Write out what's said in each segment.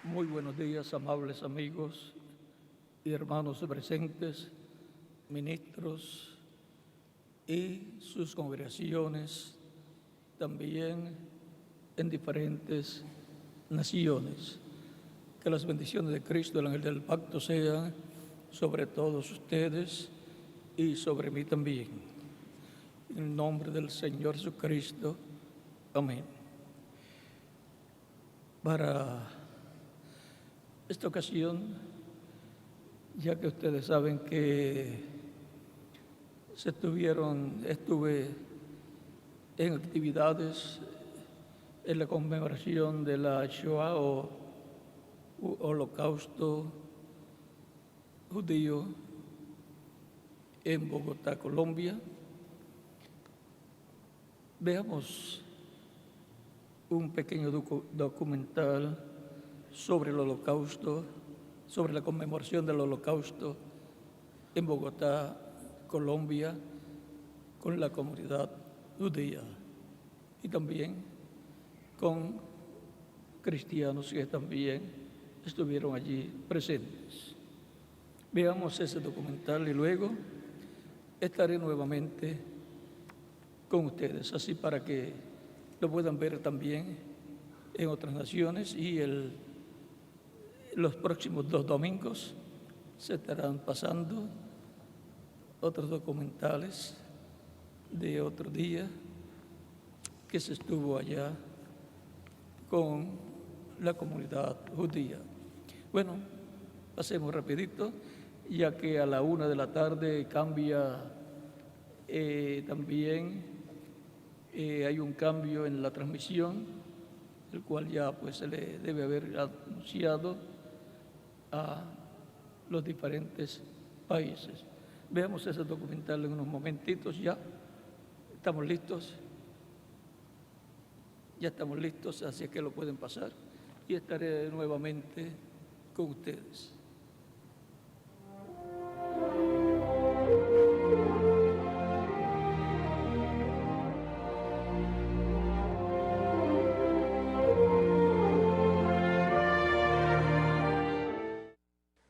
Muy buenos días, amables amigos y hermanos presentes, ministros y sus congregaciones, también en diferentes naciones. Que las bendiciones de Cristo, el ángel del pacto, sean sobre todos ustedes y sobre mí también. En el nombre del Señor Jesucristo. Amén. Para esta ocasión, ya que ustedes saben que estuve en actividades en la conmemoración de la Shoah o Holocausto judío en Bogotá, Colombia. Veamos un pequeño documental sobre el Holocausto, sobre la conmemoración del Holocausto en Bogotá, Colombia, con la comunidad judía y también con cristianos que también estuvieron allí presentes. Veamos ese documental y luego estaré nuevamente con ustedes, así para que lo puedan ver también en otras naciones, y los próximos 2 domingos se estarán pasando otros documentales de otro día que se estuvo allá con la comunidad judía. Bueno, pasemos rapidito, ya que a la 1 de la tarde cambia también hay un cambio en la transmisión, el cual ya pues se le debe haber anunciado a los diferentes países. Veamos ese documental en unos momentitos ya. ¿Estamos listos? Ya estamos listos, así que lo pueden pasar y estaré nuevamente con ustedes.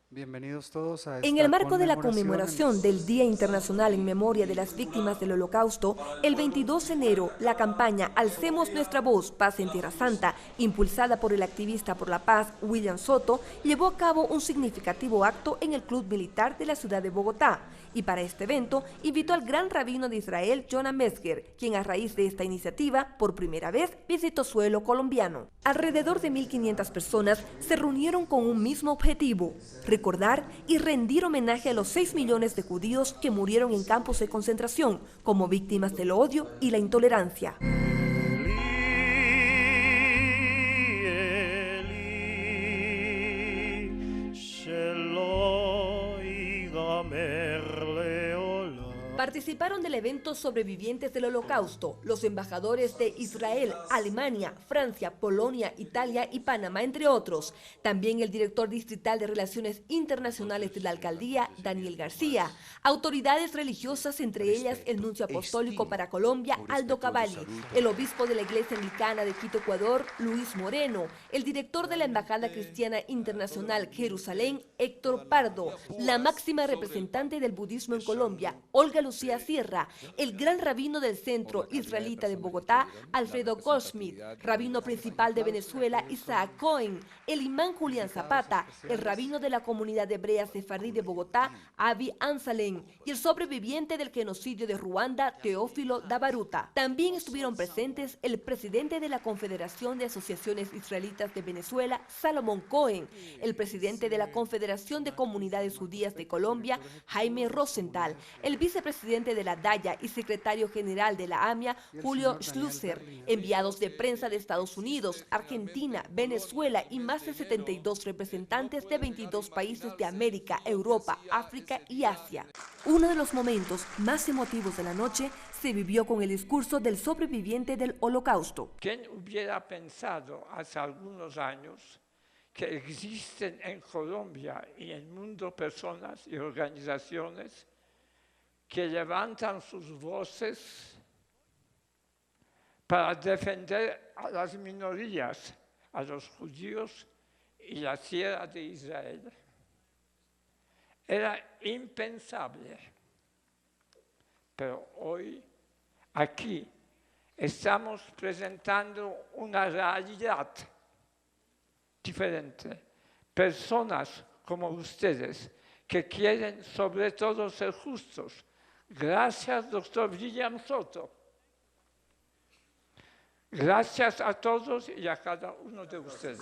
Bienvenidos todos a esta En el marco de la conmemoración conmemoración del Día Internacional en Memoria de las Víctimas del Holocausto, el 22 de enero, la campaña Alcemos Nuestra Voz, Paz en Tierra Santa, impulsada por el activista por la paz William Soto, llevó a cabo un significativo acto en el Club Militar de la ciudad de Bogotá. Y para este evento, invitó al gran rabino de Israel, Jonah Metzger, quien a raíz de esta iniciativa, por primera vez, visitó suelo colombiano. Alrededor de 1.500 personas se reunieron con un mismo objetivo: recordar y rendir homenaje a los 6 millones de judíos que murieron en campos de concentración como víctimas del odio y la intolerancia. Participaron del evento sobrevivientes del Holocausto, los embajadores de Israel, Alemania, Francia, Polonia, Italia y Panamá, entre otros. También el director distrital de Relaciones Internacionales de la Alcaldía, Daniel García. Autoridades religiosas, entre ellas el nuncio apostólico para Colombia, Aldo Cavalli, el obispo de la Iglesia Anglicana de Quito, Ecuador, Luis Moreno, el director de la Embajada Cristiana Internacional Jerusalén, Héctor Pardo, la máxima representante del budismo en Colombia, Olga Lucía Sierra, el gran rabino del Centro Israelita de Bogotá, Alfredo Goldschmidt, rabino principal de Venezuela, Isaac Cohen, el imán Julián Zapata, el rabino de la comunidad hebrea sefardí de Bogotá, Avi Ansalem, y el sobreviviente del genocidio de Ruanda, Teófilo Dabaruta. También estuvieron presentes el presidente de la Confederación de Asociaciones Israelitas de Venezuela, Salomón Cohen, el presidente de la Confederación de Comunidades Judías de Colombia, Jaime Rosenthal, el vicepresidente de la DAYA y secretario general de la AMIA, Julio Schlusser, enviados de prensa de Estados Unidos, Argentina, Venezuela y más de 72 representantes de 22 países de América, Europa, África y Asia. Uno de los momentos más emotivos de la noche se vivió con el discurso del sobreviviente del Holocausto. ¿Quién hubiera pensado hace algunos años que existen en Colombia y en el mundo personas y organizaciones que levantan sus voces para defender a las minorías, a los judíos y la tierra de Israel era impensable. Pero hoy, aquí, estamos presentando una realidad diferente. Personas como ustedes que quieren sobre todo ser justos. Gracias, doctor William Soto. Gracias a todos y a cada uno de ustedes.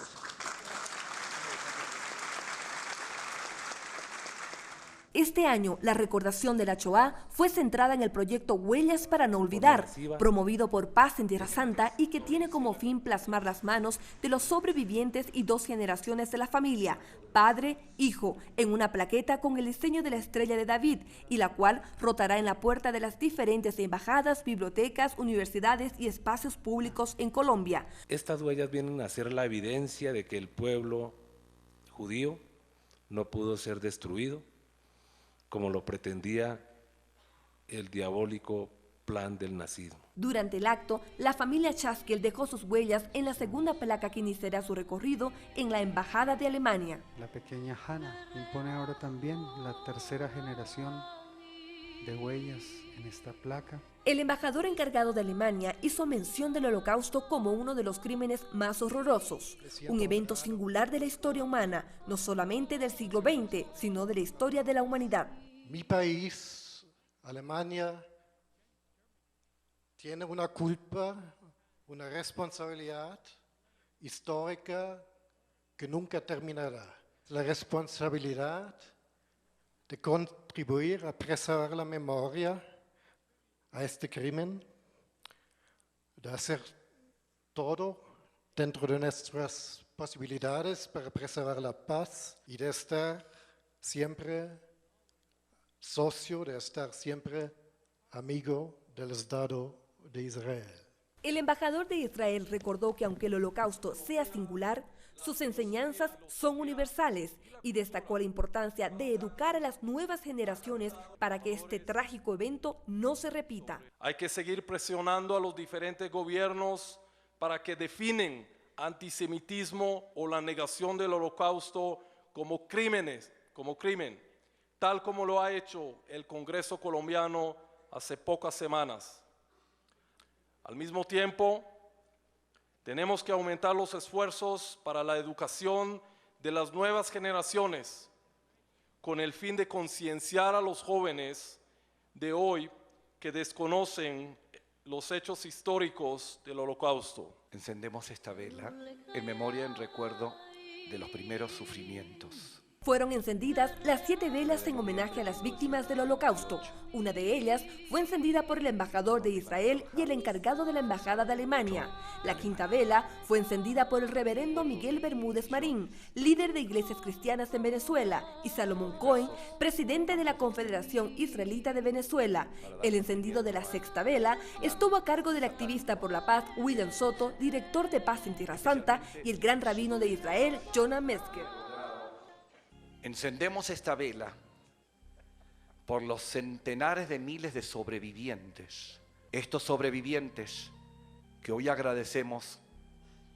Este año, la recordación de la Shoah fue centrada en el proyecto Huellas para no olvidar, promovido por Paz en Tierra Santa y que tiene como fin plasmar las manos de los sobrevivientes y 2 generaciones de la familia, padre, hijo, en una plaqueta con el diseño de la estrella de David y la cual rotará en la puerta de las diferentes embajadas, bibliotecas, universidades y espacios públicos en Colombia. Estas huellas vienen a ser la evidencia de que el pueblo judío no pudo ser destruido como lo pretendía el diabólico plan del nazismo. Durante el acto, la familia Chaskel dejó sus huellas en la segunda placa que iniciará su recorrido en la Embajada de Alemania. La pequeña Hannah impone ahora también la tercera generación de huellas en esta placa. El embajador encargado de Alemania hizo mención del Holocausto como uno de los crímenes más horrorosos, un evento singular de la historia humana, no solamente del siglo XX, sino de la historia de la humanidad. Mi país, Alemania, tiene una culpa, una responsabilidad histórica que nunca terminará. La responsabilidad de contribuir a preservar la memoria a este crimen, de hacer todo dentro de nuestras posibilidades para preservar la paz y de estar siempre socio, de estar siempre amigo del Estado de Israel. El embajador de Israel recordó que aunque el Holocausto sea singular, sus enseñanzas son universales y destacó la importancia de educar a las nuevas generaciones para que este trágico evento no se repita. Hay que seguir presionando a los diferentes gobiernos para que definen antisemitismo o la negación del Holocausto como crimen, tal como lo ha hecho el Congreso colombiano hace pocas semanas. Al mismo tiempo, tenemos que aumentar los esfuerzos para la educación de las nuevas generaciones con el fin de concienciar a los jóvenes de hoy que desconocen los hechos históricos del Holocausto. Encendemos esta vela en memoria y en recuerdo de los primeros sufrimientos. Fueron encendidas las 7 velas en homenaje a las víctimas del Holocausto. Una de ellas fue encendida por el embajador de Israel y el encargado de la Embajada de Alemania. La 5ª vela fue encendida por el reverendo Miguel Bermúdez Marín, líder de iglesias cristianas en Venezuela, y Salomón Cohen, presidente de la Confederación Israelita de Venezuela. El encendido de la 6ª vela estuvo a cargo del activista por la paz William Soto, director de Paz en Tierra Santa, y el gran rabino de Israel, Jonah Metzger. Encendemos esta vela por los centenares de miles de sobrevivientes. Estos sobrevivientes que hoy agradecemos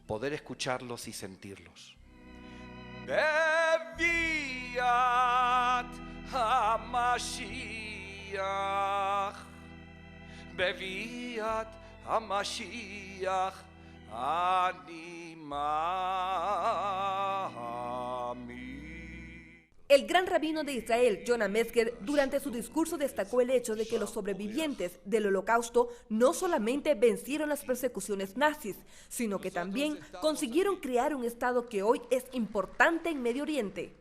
poder escucharlos y sentirlos. Beviat HaMashiach, Beviat HaMashiach, Animami. El gran rabino de Israel, Jonah Metzger, durante su discurso destacó el hecho de que los sobrevivientes del Holocausto no solamente vencieron las persecuciones nazis, sino que también consiguieron crear un Estado que hoy es importante en Medio Oriente.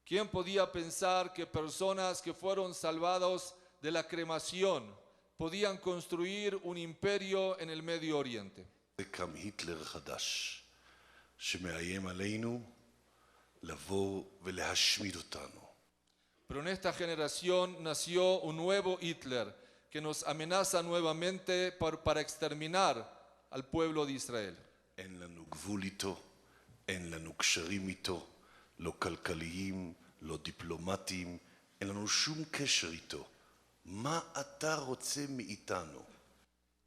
¿Quién podía pensar que personas que fueron salvados de la cremación podían construir un imperio en el Medio Oriente? Pero en esta generación nació un nuevo Hitler que nos amenaza nuevamente para exterminar al pueblo de Israel. אין לנו גבול איתו, אין לנו קשרים איתו, לא כלכליים, לא דיפלומטיים, אין לנו שום קשר איתו, מה אתה רוצה מאיתנו?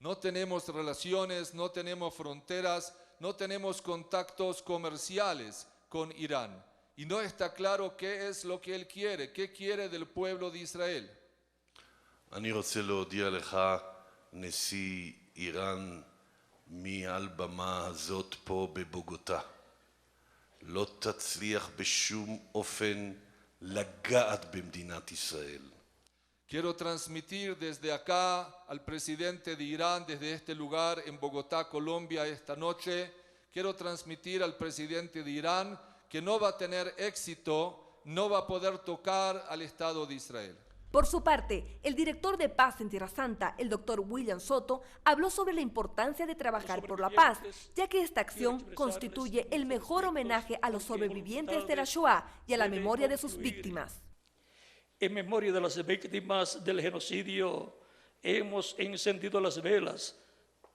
No tenemos relaciones, no tenemos fronteras, no tenemos contactos comerciales con Irán. Y no está claro qué es lo que él quiere, qué quiere del pueblo de Israel. אני רוצה להודיע לך, נשיא איראן, מעל במה הזאת פה בבוגוטה. לא תצליח בשום אופן לגעת במדינת ישראל. Quiero transmitir desde acá al presidente de Irán, desde este lugar en Bogotá, Colombia, esta noche. Quiero transmitir al presidente de Irán que no va a tener éxito, no va a poder tocar al Estado de Israel. Por su parte, el director de Paz en Tierra Santa, el doctor William Soto, habló sobre la importancia de trabajar por la paz, ya que esta acción constituye el mejor homenaje a los sobrevivientes de la Shoah y a la memoria de sus víctimas. En memoria de las víctimas del genocidio hemos encendido las velas,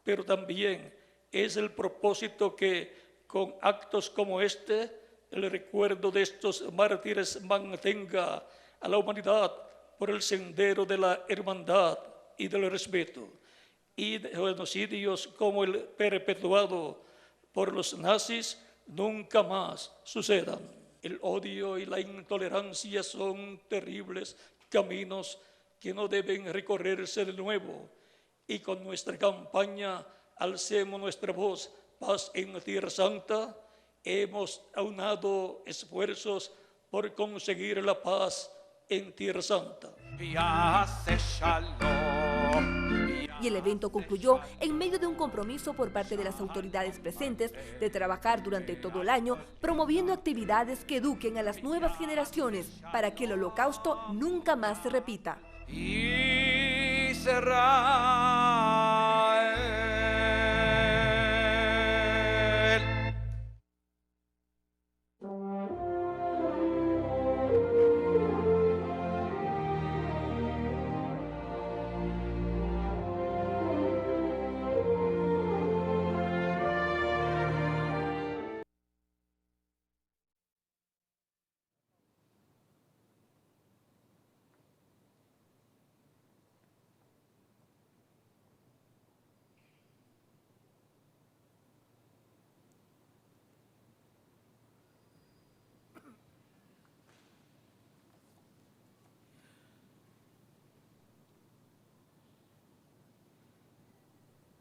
pero también es el propósito que con actos como este, el recuerdo de estos mártires mantenga a la humanidad por el sendero de la hermandad y del respeto, y de genocidios como el perpetuado por los nazis nunca más sucedan. El odio y la intolerancia son terribles caminos que no deben recorrerse de nuevo, y con nuestra campaña Alcemos nuestra voz, Paz en Tierra Santa, hemos aunado esfuerzos por conseguir la paz en Tierra Santa. Y el evento concluyó en medio de un compromiso por parte de las autoridades presentes de trabajar durante todo el año promoviendo actividades que eduquen a las nuevas generaciones para que el Holocausto nunca más se repita.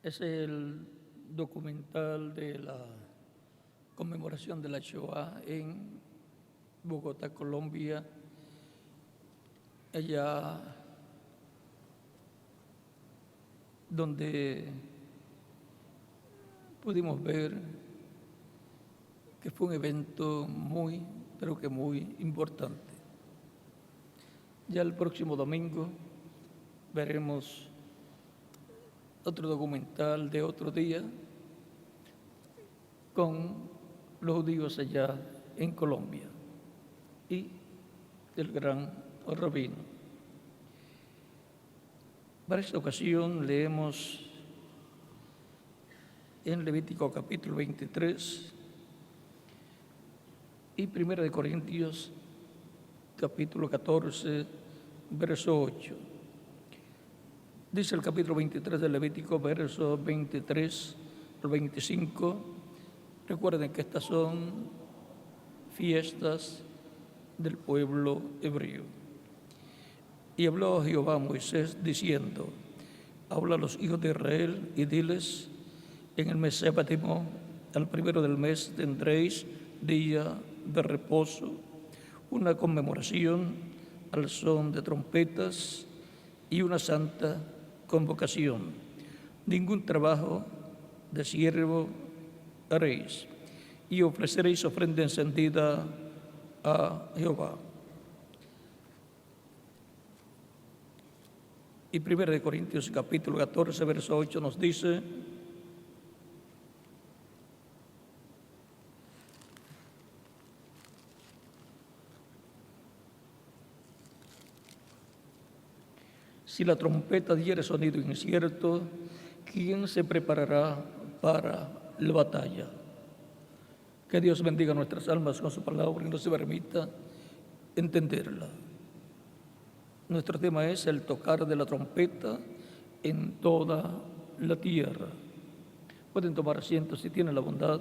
Es el documental de la conmemoración de la Shoah en Bogotá, Colombia. Allá donde pudimos ver que fue un evento muy, pero que muy importante. Ya el próximo domingo veremos otro documental de otro día con los judíos allá en Colombia y del gran rabino. Para esta ocasión leemos en Levítico capítulo 23 y 1 Corintios capítulo 14, verso 8. Dice el capítulo 23 de Levítico, verso 23 al 25. Recuerden que estas son fiestas del pueblo hebreo. Y habló Jehová a Moisés diciendo: habla a los hijos de Israel y diles: en el mes séptimo, al primero del mes, tendréis día de reposo, una conmemoración al son de trompetas y una santa convocación. Ningún trabajo de siervo haréis, y ofreceréis ofrenda encendida a Jehová. Y 1 Corintios capítulo 14, verso 8 nos dice: si la trompeta diere sonido incierto, ¿quién se preparará para la batalla? Que Dios bendiga nuestras almas con su palabra y nos permita entenderla. Nuestro tema es el tocar de la trompeta en toda la tierra. Pueden tomar asiento si tienen la bondad.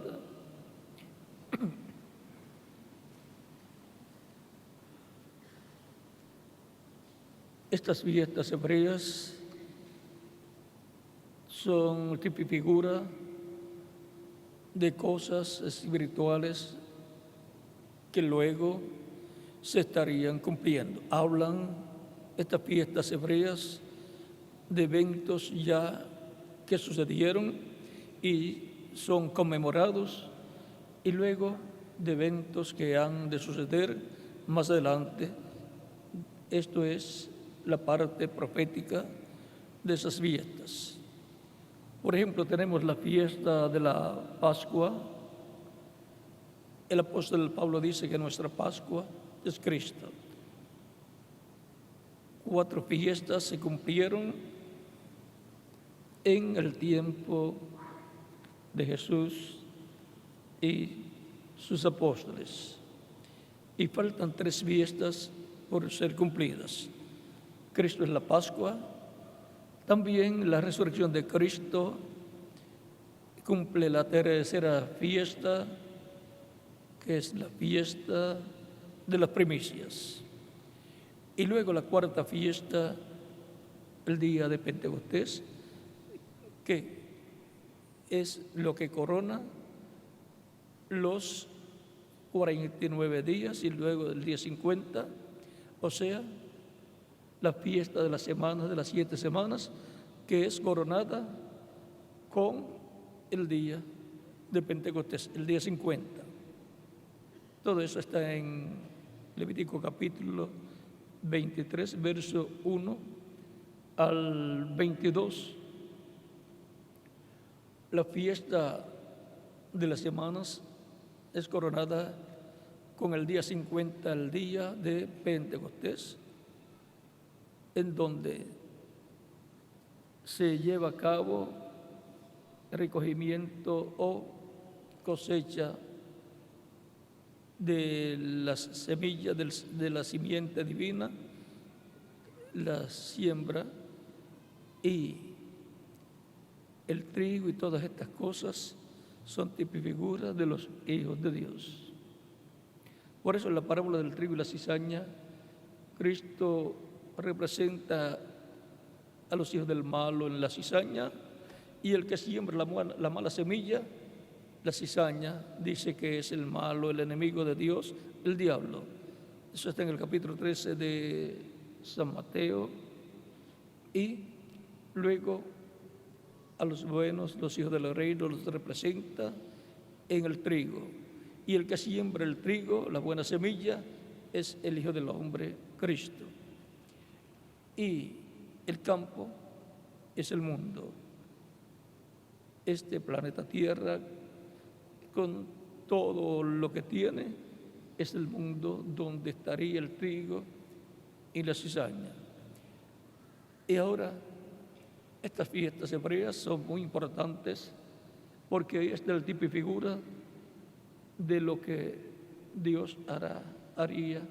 Estas fiestas hebreas son tipo y figura de cosas espirituales que luego se estarían cumpliendo. Hablan estas fiestas hebreas de eventos ya que sucedieron y son conmemorados, y luego de eventos que han de suceder más adelante. Esto es la parte profética de esas fiestas. Por ejemplo, tenemos la fiesta de la Pascua. El apóstol Pablo dice que nuestra Pascua es Cristo. 4 fiestas se cumplieron en el tiempo de Jesús y sus apóstoles. Y faltan 3 fiestas por ser cumplidas. Cristo es la Pascua. También la resurrección de Cristo cumple la tercera fiesta, que es la fiesta de las primicias. Y luego la 4ª fiesta, el día de Pentecostés, que es lo que corona los 49 días y luego del día 50, o sea, la fiesta de las semanas, de las 7 semanas, que es coronada con el día de Pentecostés, el día 50. Todo eso está en Levítico capítulo 23, verso 1 al 22. La fiesta de las semanas es coronada con el día 50, el día de Pentecostés, en donde se lleva a cabo recogimiento o cosecha de las semillas de la simiente divina, la siembra y el trigo y todas estas cosas son tipo y figura de los hijos de Dios. Por eso en la parábola del trigo y la cizaña, Cristo representa a los hijos del malo en la cizaña, y el que siembra la mala semilla, la cizaña, dice que es el malo, el enemigo de Dios, el diablo. Eso está en el capítulo 13 de San Mateo. Y luego a los buenos, los hijos del reino, los representa en el trigo. Y el que siembra el trigo, la buena semilla, es el Hijo del Hombre, Cristo. Y el campo es el mundo. Este planeta Tierra, con todo lo que tiene, es el mundo donde estaría el trigo y la cizaña. Y ahora, estas fiestas hebreas son muy importantes porque ahí está el tipo y figura de lo que Dios haría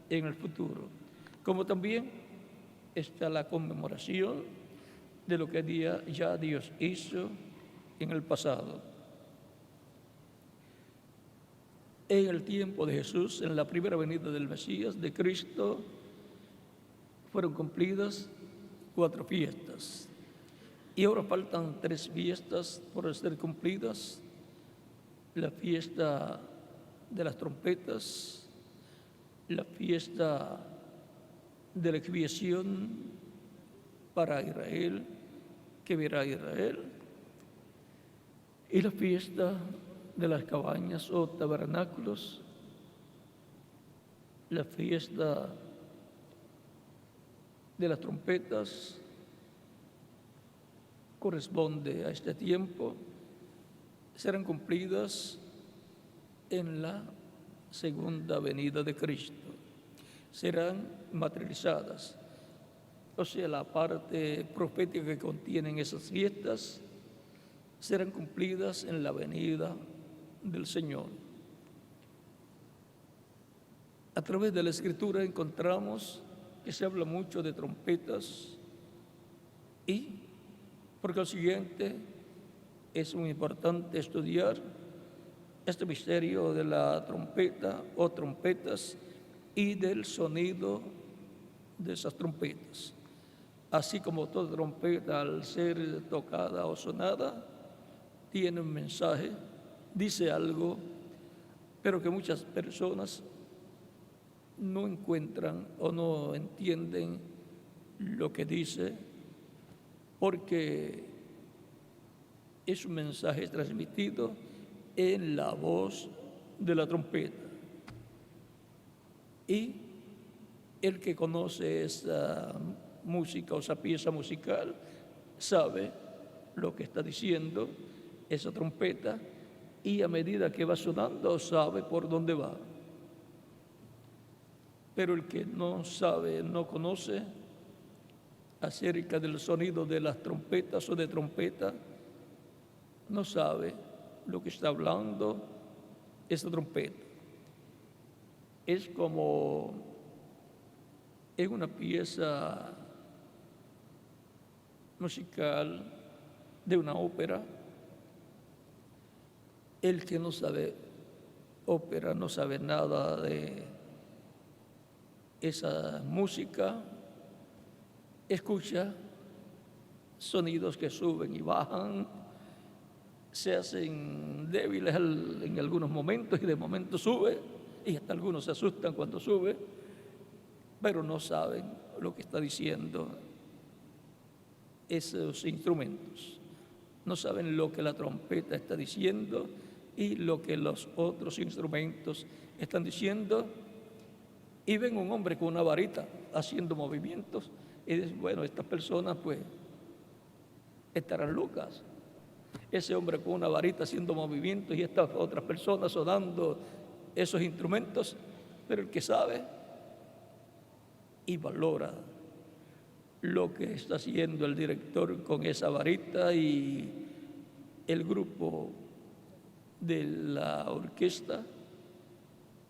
en el futuro. Como también está la conmemoración de lo que ya Dios hizo en el pasado. En el tiempo de Jesús, en la primera venida del Mesías, de Cristo, fueron cumplidas 4 fiestas. Y ahora faltan 3 fiestas por ser cumplidas. La fiesta de las trompetas, la fiesta de la expiación para Israel, que verá Israel, y la fiesta de las cabañas o tabernáculos, la fiesta de las trompetas corresponde a este tiempo, serán cumplidas en la segunda venida de Cristo, serán materializadas. O sea, la parte profética que contienen esas fiestas serán cumplidas en la venida del Señor. A través de la Escritura encontramos que se habla mucho de trompetas y por consiguiente es muy importante estudiar este misterio de la trompeta o trompetas y del sonido de esas trompetas. Así como toda trompeta al ser tocada o sonada tiene un mensaje, dice algo, pero que muchas personas no encuentran o no entienden lo que dice, porque es un mensaje transmitido en la voz de la trompeta. Y el que conoce esa música o esa pieza musical sabe lo que está diciendo esa trompeta y a medida que va sonando sabe por dónde va. Pero el que no sabe, no conoce acerca del sonido de las trompetas o de trompeta, no sabe lo que está hablando esa trompeta. Es como en una pieza musical de una ópera, el que no sabe ópera, no sabe nada de esa música, escucha sonidos que suben y bajan, se hacen débiles en algunos momentos y de momento sube, y hasta algunos se asustan cuando sube, pero no saben lo que está diciendo esos instrumentos. No saben lo que la trompeta está diciendo y lo que los otros instrumentos están diciendo. Y ven un hombre con una varita haciendo movimientos y dicen, bueno, estas personas pues estarán locas. Ese hombre con una varita haciendo movimientos y estas otras personas sonando esos instrumentos, pero el que sabe y valora lo que está haciendo el director con esa varita y el grupo de la orquesta,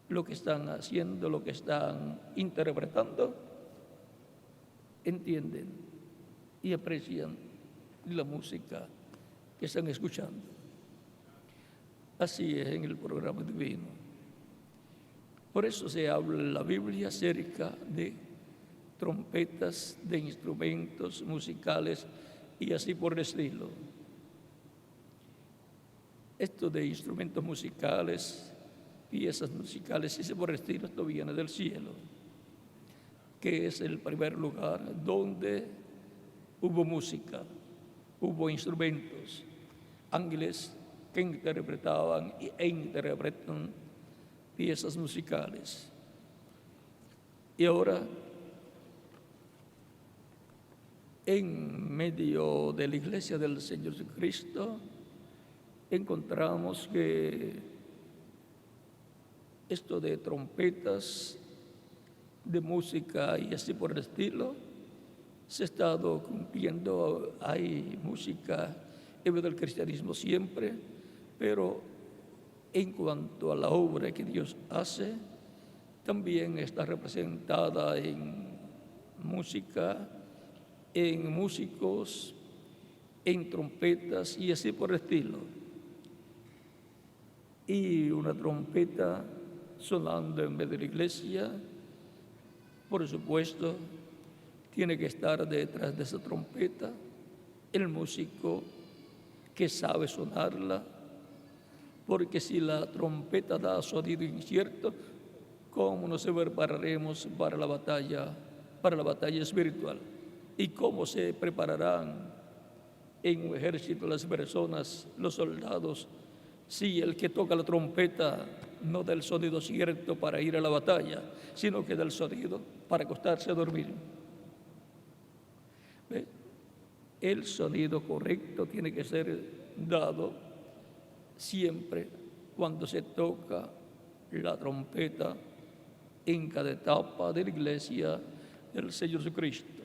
lo que están haciendo, lo que están interpretando, entienden y aprecian la música que están escuchando. Así es en el programa divino. Por eso se habla en la Biblia acerca de trompetas, de instrumentos musicales y así por el estilo. Esto de instrumentos musicales, piezas musicales y así por el estilo, esto viene del cielo, que es el primer lugar donde hubo música, hubo instrumentos, ángeles que interpretaban e interpretan piezas musicales. Y ahora, en medio de la iglesia del Señor Jesucristo, encontramos que esto de trompetas, de música y así por el estilo, se ha estado cumpliendo. Hay música en el cristianismo siempre, pero en cuanto a la obra que Dios hace, también está representada en música, en músicos, en trompetas y así por el estilo. Y una trompeta sonando en medio de la iglesia, por supuesto, tiene que estar detrás de esa trompeta el músico que sabe sonarla, porque si la trompeta da sonido incierto, ¿cómo nos prepararemos para la batalla espiritual? ¿Y cómo se prepararán en un ejército las personas, los soldados, si el que toca la trompeta no da el sonido cierto para ir a la batalla, sino que da el sonido para acostarse a dormir? ¿Ve? El sonido correcto tiene que ser dado siempre cuando se toca la trompeta en cada etapa de la iglesia del Señor Jesucristo.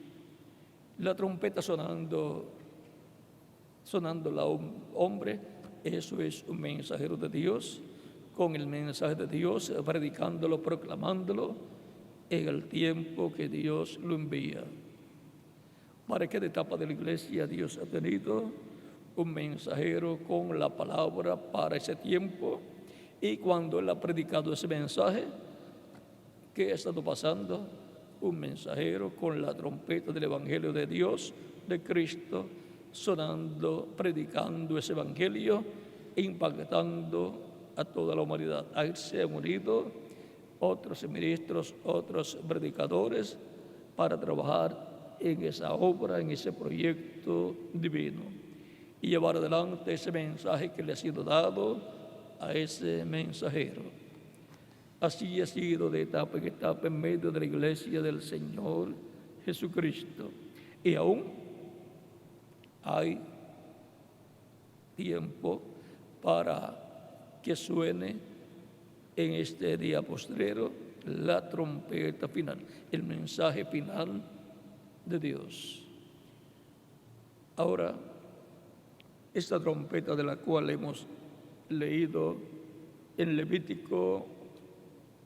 La trompeta sonando la hombre, eso es un mensajero de Dios, con el mensaje de Dios, predicándolo, proclamándolo en el tiempo que Dios lo envía. ¿Para qué etapa de la iglesia Dios ha tenido un mensajero con la palabra para ese tiempo? Y cuando Él ha predicado ese mensaje, ¿qué ha estado pasando? Un mensajero con la trompeta del Evangelio de Dios, de Cristo, sonando, predicando ese Evangelio, impactando a toda la humanidad. Ahí se han unido otros ministros, otros predicadores para trabajar en esa obra, en ese proyecto divino y llevar adelante ese mensaje que le ha sido dado a ese mensajero. Así ha sido de etapa en etapa en medio de la iglesia del Señor Jesucristo. Y aún hay tiempo para que suene en este día postrero la trompeta final, el mensaje final de Dios. Ahora, esta trompeta de la cual hemos leído en Levítico,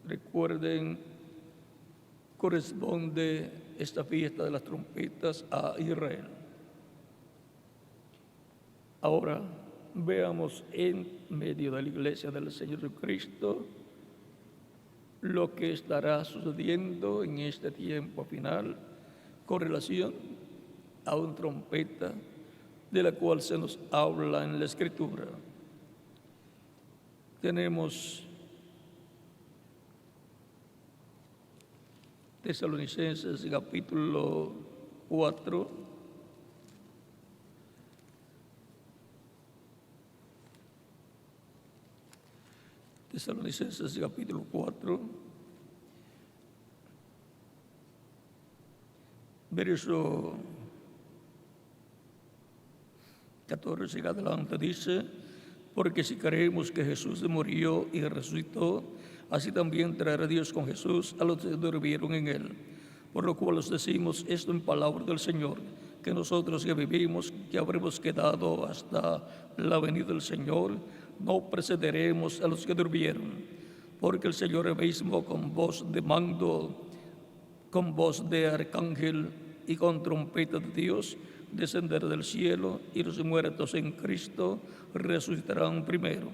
recuerden, corresponde esta fiesta de las trompetas a Israel. Ahora veamos en medio de la iglesia del Señor Jesucristo lo que estará sucediendo en este tiempo final con relación a una trompeta de la cual se nos habla en la Escritura. Tenemos Tesalonicenses capítulo 4, Tesalonicenses capítulo 4, verso 14 en adelante dice: porque si creemos que Jesús murió y resucitó, así también traerá Dios con Jesús a los que durmieron en él. Por lo cual os decimos esto en palabra del Señor, que nosotros que vivimos, que habremos quedado hasta la venida del Señor, no precederemos a los que durmieron, porque el Señor mismo con voz de mando, con voz de arcángel y con trompeta de Dios, descenderá del cielo, y los muertos en Cristo resucitarán primero.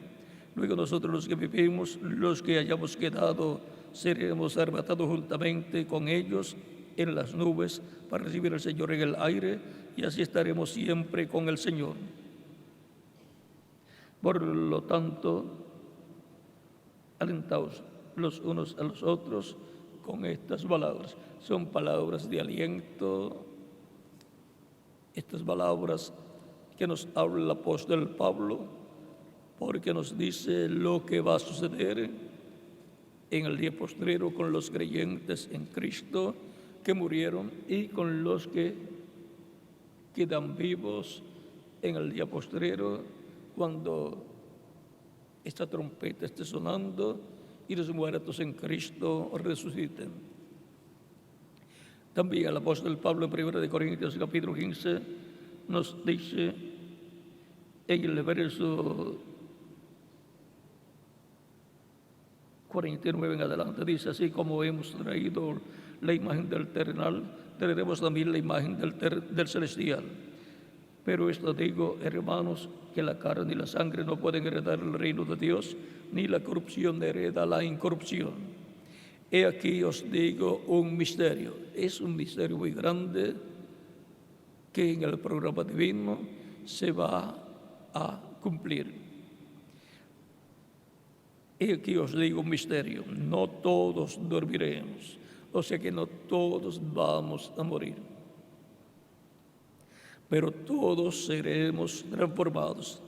Luego nosotros los que vivimos, los que hayamos quedado, seremos arrebatados juntamente con ellos en las nubes para recibir al Señor en el aire, y así estaremos siempre con el Señor. Por lo tanto, alentaos los unos a los otros con estas palabras. Son palabras de aliento, estas palabras que nos habla el apóstol Pablo, porque nos dice lo que va a suceder en el día postrero con los creyentes en Cristo que murieron y con los que quedan vivos en el día postrero cuando esta trompeta esté sonando y los muertos en Cristo resuciten. También el apóstol Pablo en 1 Corintios capítulo 15 nos dice en el verso 49 en adelante, dice: así como hemos traído la imagen del terrenal, traeremos también la imagen del celestial. Pero esto digo, hermanos, que la carne y la sangre no pueden heredar el reino de Dios, ni la corrupción hereda la incorrupción. He aquí os digo un misterio. Es un misterio muy grande que en el programa divino se va a cumplir. He aquí os digo un misterio. No todos dormiremos. O sea que no todos vamos a morir. Pero todos seremos transformados.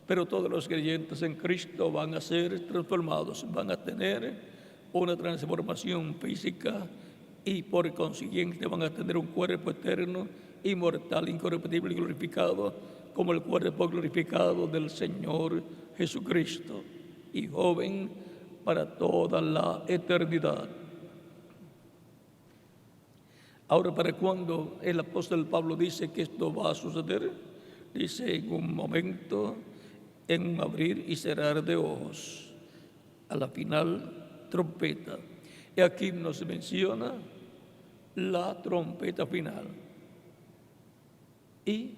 Pero todos los creyentes en Cristo van a ser transformados, van a tener una transformación física y por consiguiente van a tener un cuerpo eterno, inmortal, incorruptible y glorificado, como el cuerpo glorificado del Señor Jesucristo, y joven para toda la eternidad. Ahora, ¿para cuándo el apóstol Pablo dice que esto va a suceder? Dice: en un momento, en un abrir y cerrar de ojos, a la final trompeta. Y aquí nos menciona la trompeta final. Y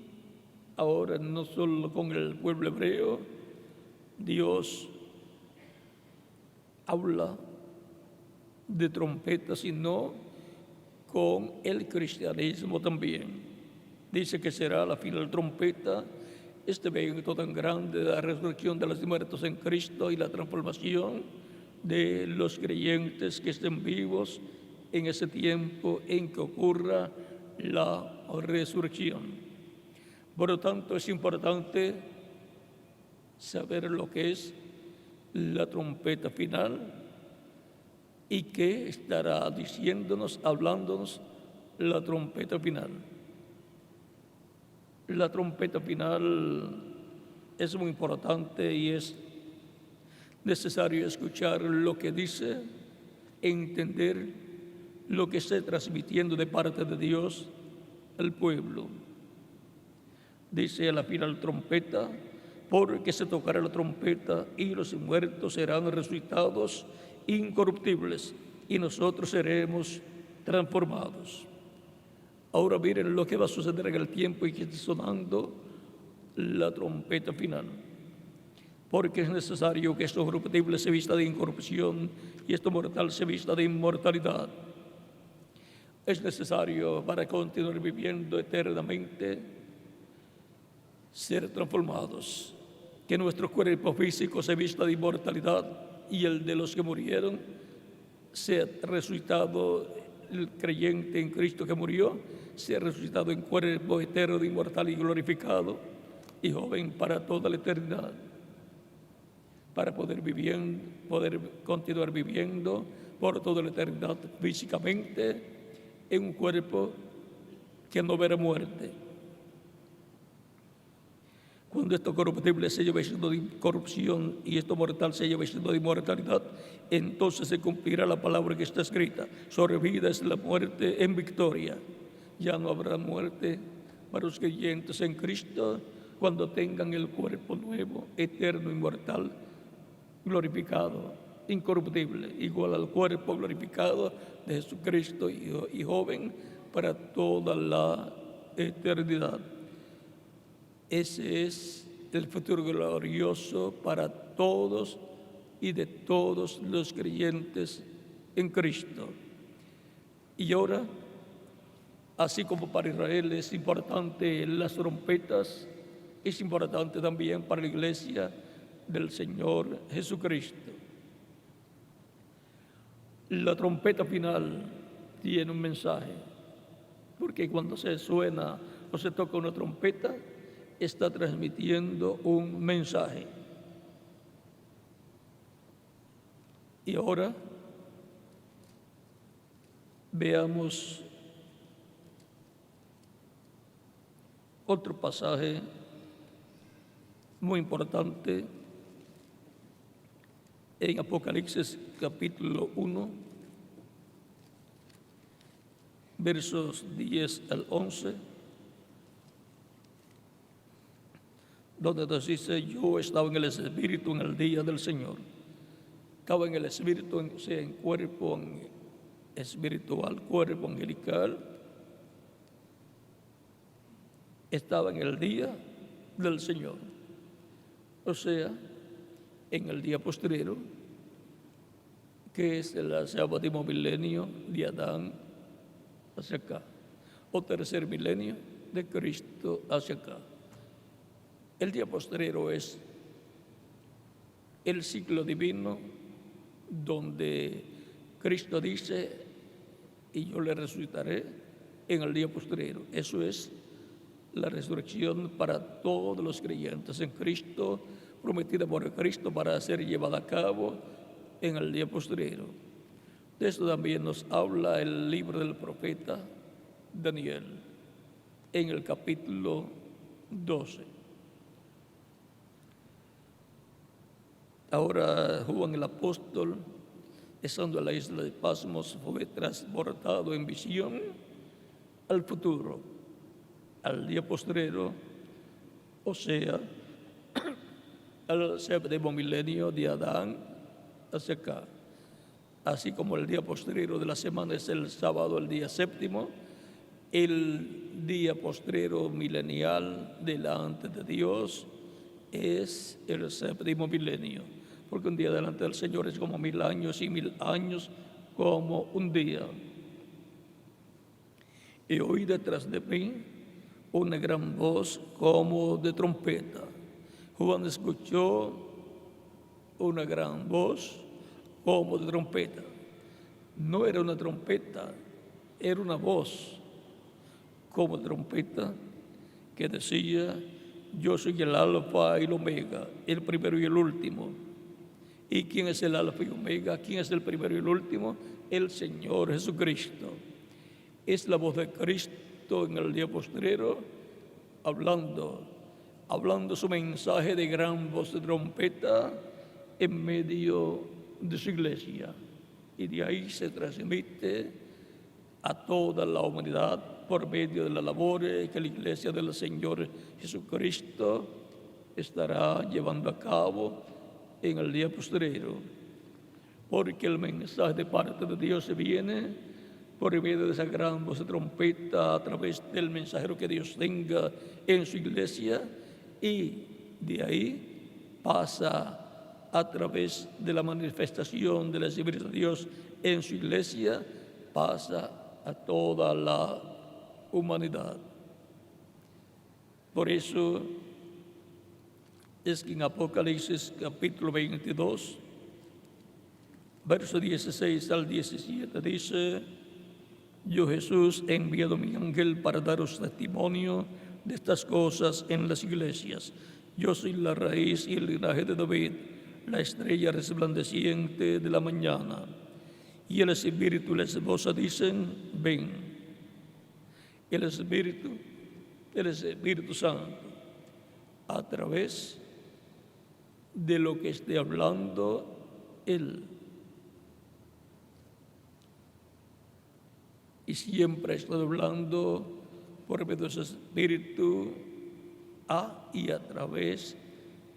ahora no solo con el pueblo hebreo, Dios habla de trompeta, sino con el cristianismo también. Dice que será la final trompeta, este evento tan grande de la resurrección de los muertos en Cristo y la transformación de los creyentes que estén vivos en ese tiempo en que ocurra la resurrección. Por lo tanto, es importante saber lo que es la trompeta final y qué estará diciéndonos, hablándonos la trompeta final. La trompeta final es muy importante y es necesario escuchar lo que dice, entender lo que está transmitiendo de parte de Dios al pueblo. Dice a la final trompeta, porque se tocará la trompeta y los muertos serán resucitados incorruptibles y nosotros seremos transformados. Ahora miren lo que va a suceder en el tiempo y que está sonando la trompeta final. Porque es necesario que esto corruptible se vista de incorrupción y esto mortal se vista de inmortalidad. Es necesario para continuar viviendo eternamente ser transformados. Que nuestro cuerpo físico se vista de inmortalidad y el de los que murieron sea resucitado, el creyente en Cristo que murió, sea resucitado en cuerpo eterno, inmortal y glorificado y joven para toda la eternidad, para poder continuar viviendo por toda la eternidad físicamente en un cuerpo que no verá muerte. Cuando esto corruptible se lleva siendo de corrupción y esto mortal se lleva siendo de inmortalidad, entonces se cumplirá la palabra que está escrita: sobre vida es la muerte en victoria. Ya no habrá muerte para los creyentes en Cristo cuando tengan el cuerpo nuevo, eterno, inmortal, glorificado, incorruptible, igual al cuerpo glorificado de Jesucristo y joven para toda la eternidad. Ese es el futuro glorioso para todos y de todos los creyentes en Cristo. Y ahora, así como para Israel es importante las trompetas, es importante también para la iglesia del Señor Jesucristo. La trompeta final tiene un mensaje, porque cuando se suena o se toca una trompeta, está transmitiendo un mensaje. Y ahora veamos otro pasaje muy importante en Apocalipsis capítulo 1, versos 10 al 11, donde nos dice: yo estaba en el Espíritu en el día del Señor. Estaba en el Espíritu, o sea, en cuerpo espiritual, cuerpo angelical. Estaba en el día del Señor, o sea, en el día postrero, que es el séptimo milenio de Adán hacia acá, o tercer milenio de Cristo hacia acá. El día postrero es el ciclo divino donde Cristo dice: y yo le resucitaré en el día postrero. Eso es la resurrección para todos los creyentes en Cristo, prometida por Cristo para ser llevada a cabo en el día postrero. De esto también nos habla el libro del profeta Daniel en el capítulo 12. Ahora Juan el apóstol, estando en la isla de Patmos, fue transportado en visión al futuro, al día postrero, o sea, al séptimo milenio de Adán hacia acá. así como el día postrero de la semana es el sábado, el día séptimo, el día postrero milenial delante de Dios es el séptimo milenio, porque un día delante del Señor es como 1000 años y 1000 años como un día. Y oí detrás de mí una gran voz como de trompeta. Juan escuchó una gran voz como de trompeta. No era una trompeta, era una voz como de trompeta que decía: yo soy el alfa y el omega, el primero y el último. ¿Y quién es el alfa y omega? ¿Quién es el primero y el último? El Señor Jesucristo. Es la voz de Cristo en el día postrero hablando su mensaje de gran voz de trompeta en medio de su iglesia. Y de ahí se transmite a toda la humanidad por medio de las labores que la iglesia del Señor Jesucristo estará llevando a cabo en el día postrero. Porque el mensaje de parte de Dios viene por medio de esa gran voz de trompeta a través del mensajero que Dios tenga en su iglesia, y de ahí pasa a través de la manifestación del Espíritu de Dios en su iglesia, pasa a toda la humanidad. Por eso es que en Apocalipsis capítulo 22, verso 16 al 17 dice: yo, Jesús, he enviado mi ángel para daros testimonio de estas cosas en las iglesias. Yo soy la raíz y el linaje de David, la estrella resplandeciente de la mañana. Y el Espíritu y la esposa dicen: ven. El Espíritu Santo, a través de lo que esté hablando Él. Y siempre está hablando por medio de su Espíritu a y a través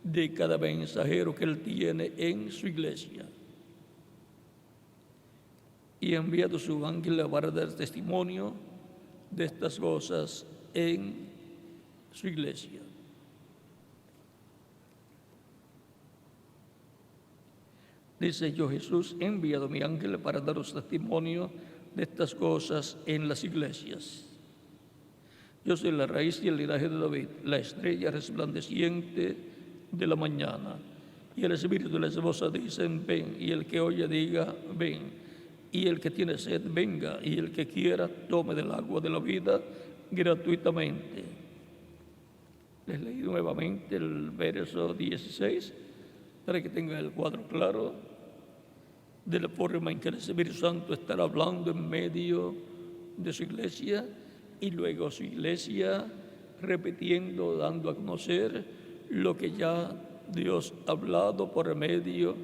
de cada mensajero que Él tiene en su iglesia. Y ha enviado su ángel para dar testimonio de estas cosas en su iglesia. Dice: yo, Jesús, he enviado mi ángel para daros testimonio de estas cosas en las iglesias. Yo soy la raíz y el linaje de David, la estrella resplandeciente de la mañana. Y el Espíritu y la esposa dicen: ven. Y el que oye diga: ven. Y el que tiene sed, venga. Y el que quiera, tome del agua de la vida gratuitamente. Les leí nuevamente el verso 16 para que tengan el cuadro claro de la forma en que el Espíritu Santo estará hablando en medio de su iglesia, y luego su iglesia repitiendo, dando a conocer lo que ya Dios ha hablado por medio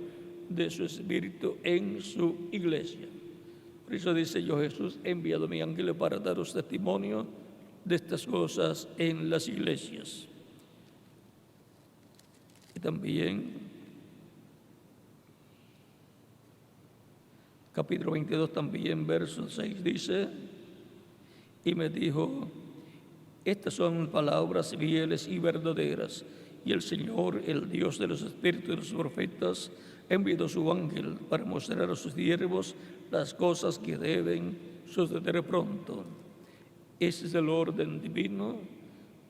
de su Espíritu en su iglesia. Por eso dice: yo, Jesús, he enviado mi ángel para daros testimonio de estas cosas en las iglesias. Y también capítulo 22, también verso 6 dice: y me dijo: estas son palabras fieles y verdaderas, y el Señor, el Dios de los espíritus de los profetas, ha enviado su ángel para mostrar a sus siervos las cosas que deben suceder pronto. Ese es el orden divino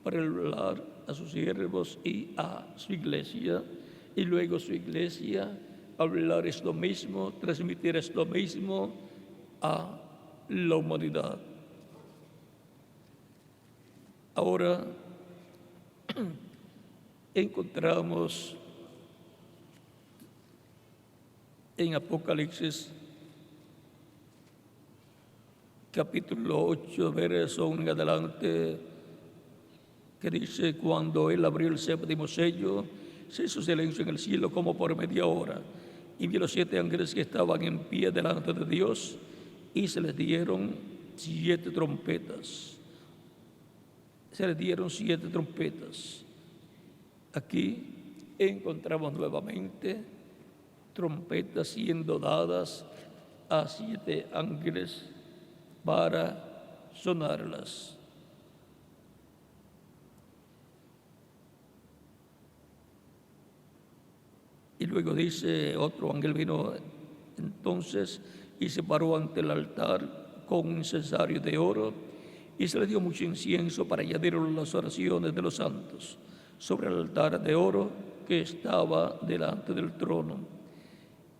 para hablar a sus siervos y a su iglesia, y luego su iglesia hablar esto mismo, transmitir esto mismo a la humanidad. Ahora encontramos en Apocalipsis capítulo 8, verso 1 en adelante, que dice: cuando Él abrió el séptimo sello, se hizo silencio en el cielo como por media hora, y vi los 7 ángeles que estaban en pie delante de Dios, y se les dieron 7 trompetas. Se les dieron 7 trompetas. Aquí encontramos nuevamente trompetas siendo dadas a 7 ángeles para sonarlas. Y luego dice, otro ángel vino entonces y se paró ante el altar con un incensario de oro, y se le dio mucho incienso para añadir las oraciones de los santos sobre el altar de oro que estaba delante del trono.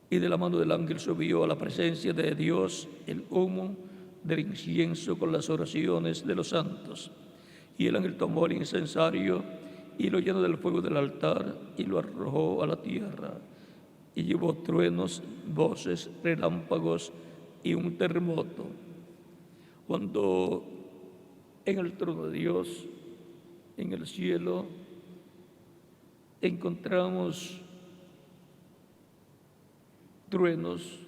Y de la mano del ángel subió a la presencia de Dios el humo del incienso con las oraciones de los santos. Y el ángel tomó el incensario y lo llenó del fuego del altar y lo arrojó a la tierra. Y llevó truenos, voces, relámpagos y un terremoto. Cuando en el trono de Dios, en el cielo, encontramos truenos,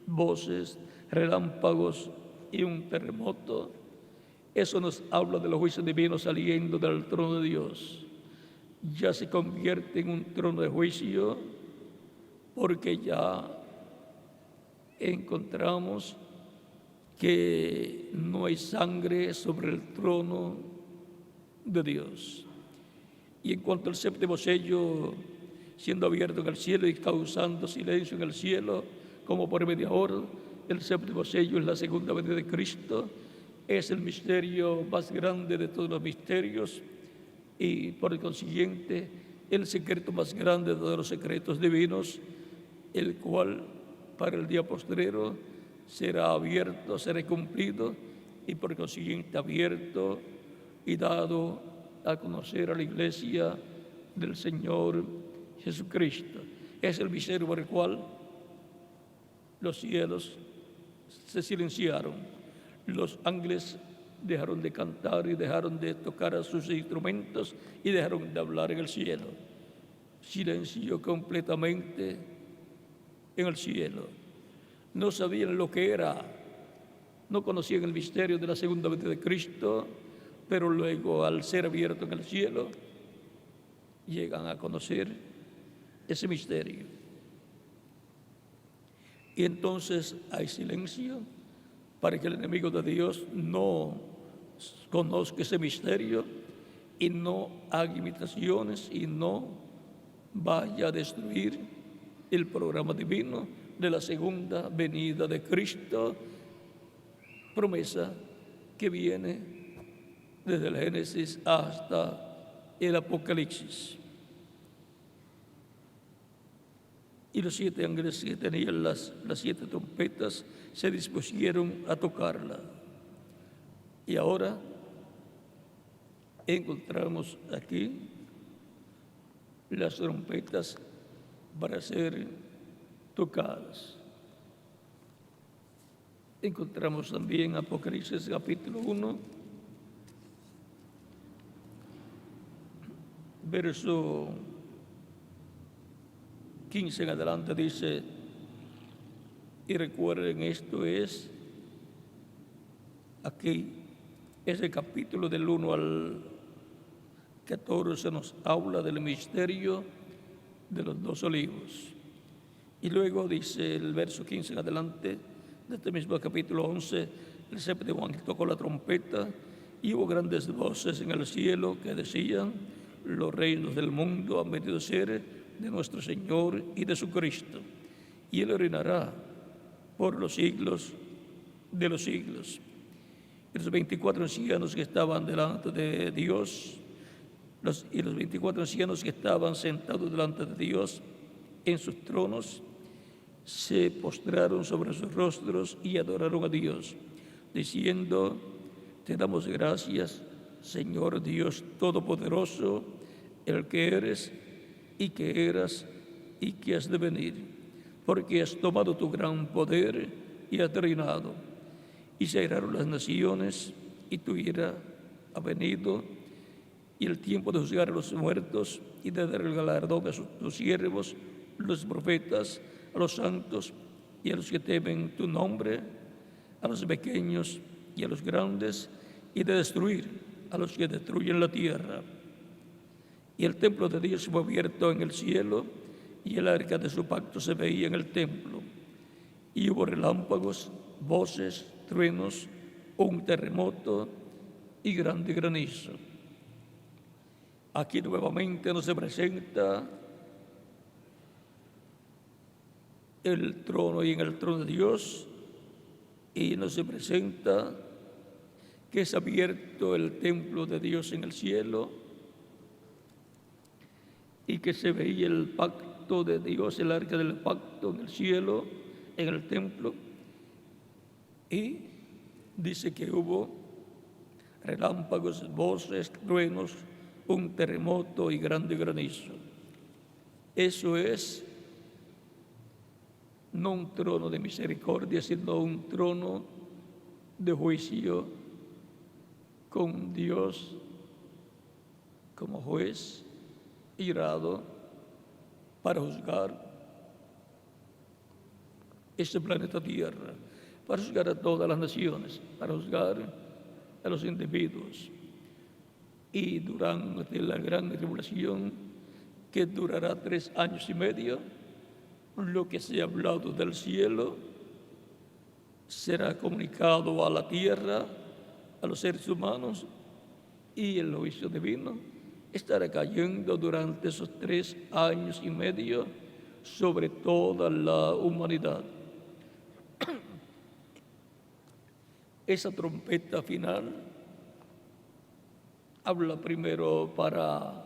voces, relámpagos y un terremoto, eso nos habla de los juicios divinos saliendo del trono de Dios. Ya se convierte en un trono de juicio porque ya encontramos que no hay sangre sobre el trono de Dios. Y en cuanto al séptimo sello siendo abierto en el cielo y causando silencio en el cielo, como por media hora, el séptimo sello es la segunda venida de Cristo, es el misterio más grande de todos los misterios y por consiguiente el secreto más grande de todos los secretos divinos, el cual para el día postrero será abierto, será cumplido y por consiguiente abierto y dado a conocer a la iglesia del Señor Jesucristo. Es el misterio por el cual los cielos se silenciaron, los ángeles dejaron de cantar y dejaron de tocar a sus instrumentos y dejaron de hablar en el cielo. Silencio completamente en el cielo. No sabían lo que era, no conocían el misterio de la segunda venida de Cristo, pero luego al ser abierto en el cielo, llegan a conocer ese misterio. Y entonces hay silencio para que el enemigo de Dios no conozca ese misterio y no haga imitaciones y no vaya a destruir el programa divino de la segunda venida de Cristo, promesa que viene desde el Génesis hasta el Apocalipsis. Y los 7 ángeles que tenían las 7 trompetas se dispusieron a tocarla. Y ahora encontramos aquí las trompetas para ser tocadas. Encontramos también Apocalipsis capítulo 1, verso 15 en adelante dice, y recuerden, esto es aquí, ese capítulo del 1 al 14 nos habla del misterio de los 2 olivos. Y luego dice el verso 15 en adelante de este mismo capítulo 11, el séptimo ángel tocó la trompeta y hubo grandes voces en el cielo que decían, los reinos del mundo han venido a ser de nuestro Señor y de su Cristo, y Él reinará por los siglos de los siglos. Y los 24 ancianos que estaban delante de Dios, los 24 ancianos que estaban sentados delante de Dios en sus tronos, se postraron sobre sus rostros y adoraron a Dios, diciendo, te damos gracias, Señor Dios Todopoderoso, el que eres y que eras y que has de venir, porque has tomado tu gran poder y has reinado. Y se airaron las naciones y tu ira ha venido, y el tiempo de juzgar a los muertos y de dar el galardón a tus siervos, los profetas, a los santos y a los que temen tu nombre, a los pequeños y a los grandes, y de destruir a los que destruyen la tierra. Y el templo de Dios fue abierto en el cielo, y el arca de su pacto se veía en el templo. y hubo relámpagos, voces, truenos, un terremoto y grande granizo. Aquí nuevamente nos se presenta el trono y en el trono de Dios, y nos se presenta que es abierto el templo de Dios en el cielo y que se veía el pacto de Dios, el arca del pacto en el cielo, en el templo, y dice que hubo relámpagos, voces, truenos, un terremoto y grande granizo. Eso es no un trono de misericordia, sino un trono de juicio con Dios como juez irado para juzgar este planeta Tierra, para juzgar a todas las naciones, para juzgar a los individuos. Y durante la gran tribulación, que durará 3 años y medio, lo que se ha hablado del cielo será comunicado a la tierra, a los seres humanos, y el juicio divino estará cayendo durante esos 3 años y medio sobre toda la humanidad. Esa trompeta final habla primero para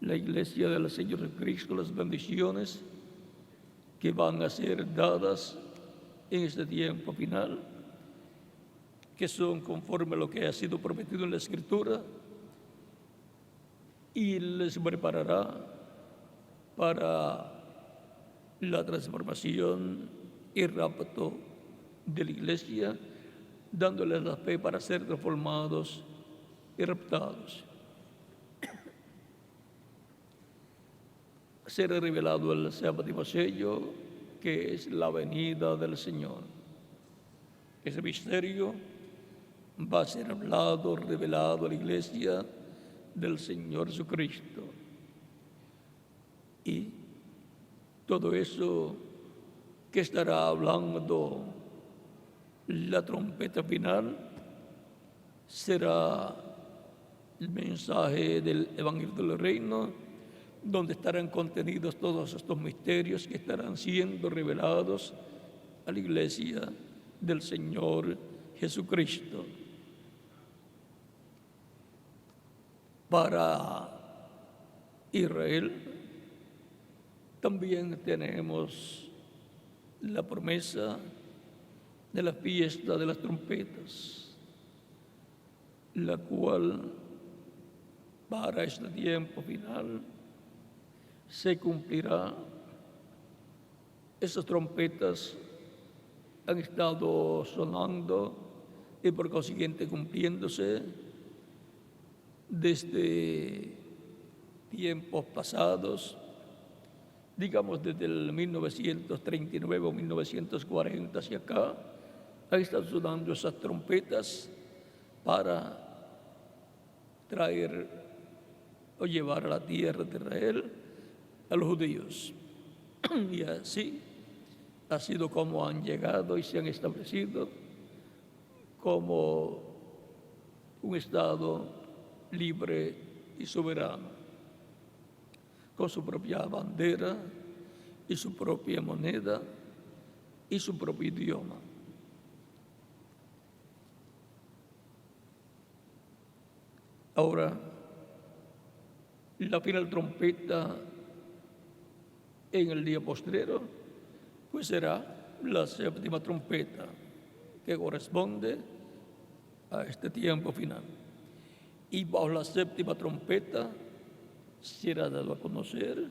la iglesia del Señor Jesucristo, las bendiciones que van a ser dadas en este tiempo final, que son conforme a lo que ha sido prometido en la Escritura, y les preparará para la transformación y rapto de la iglesia, dándoles la fe para ser transformados y raptados. Será revelado el 7º sello, que es la venida del Señor. Ese misterio va a ser hablado, revelado a la iglesia del Señor Jesucristo. Y todo eso que estará hablando la trompeta final será el mensaje del Evangelio del Reino, donde estarán contenidos todos estos misterios que estarán siendo revelados a la iglesia del Señor Jesucristo. Para Israel también tenemos la promesa de la fiesta de las trompetas, la cual para este tiempo final se cumplirá. Esas trompetas han estado sonando y por consiguiente cumpliéndose desde tiempos pasados, digamos desde el 1939 o 1940 hacia acá, han estado sonando esas trompetas para traer o llevar a la tierra de Israel a los judíos. Y así ha sido como han llegado y se han establecido como un Estado libre y soberano, con su propia bandera y su propia moneda y su propio idioma. Ahora, la final trompeta en el día postrero, pues será la 7ª trompeta, que corresponde a este tiempo final. Y bajo la 7ª trompeta será dado a conocer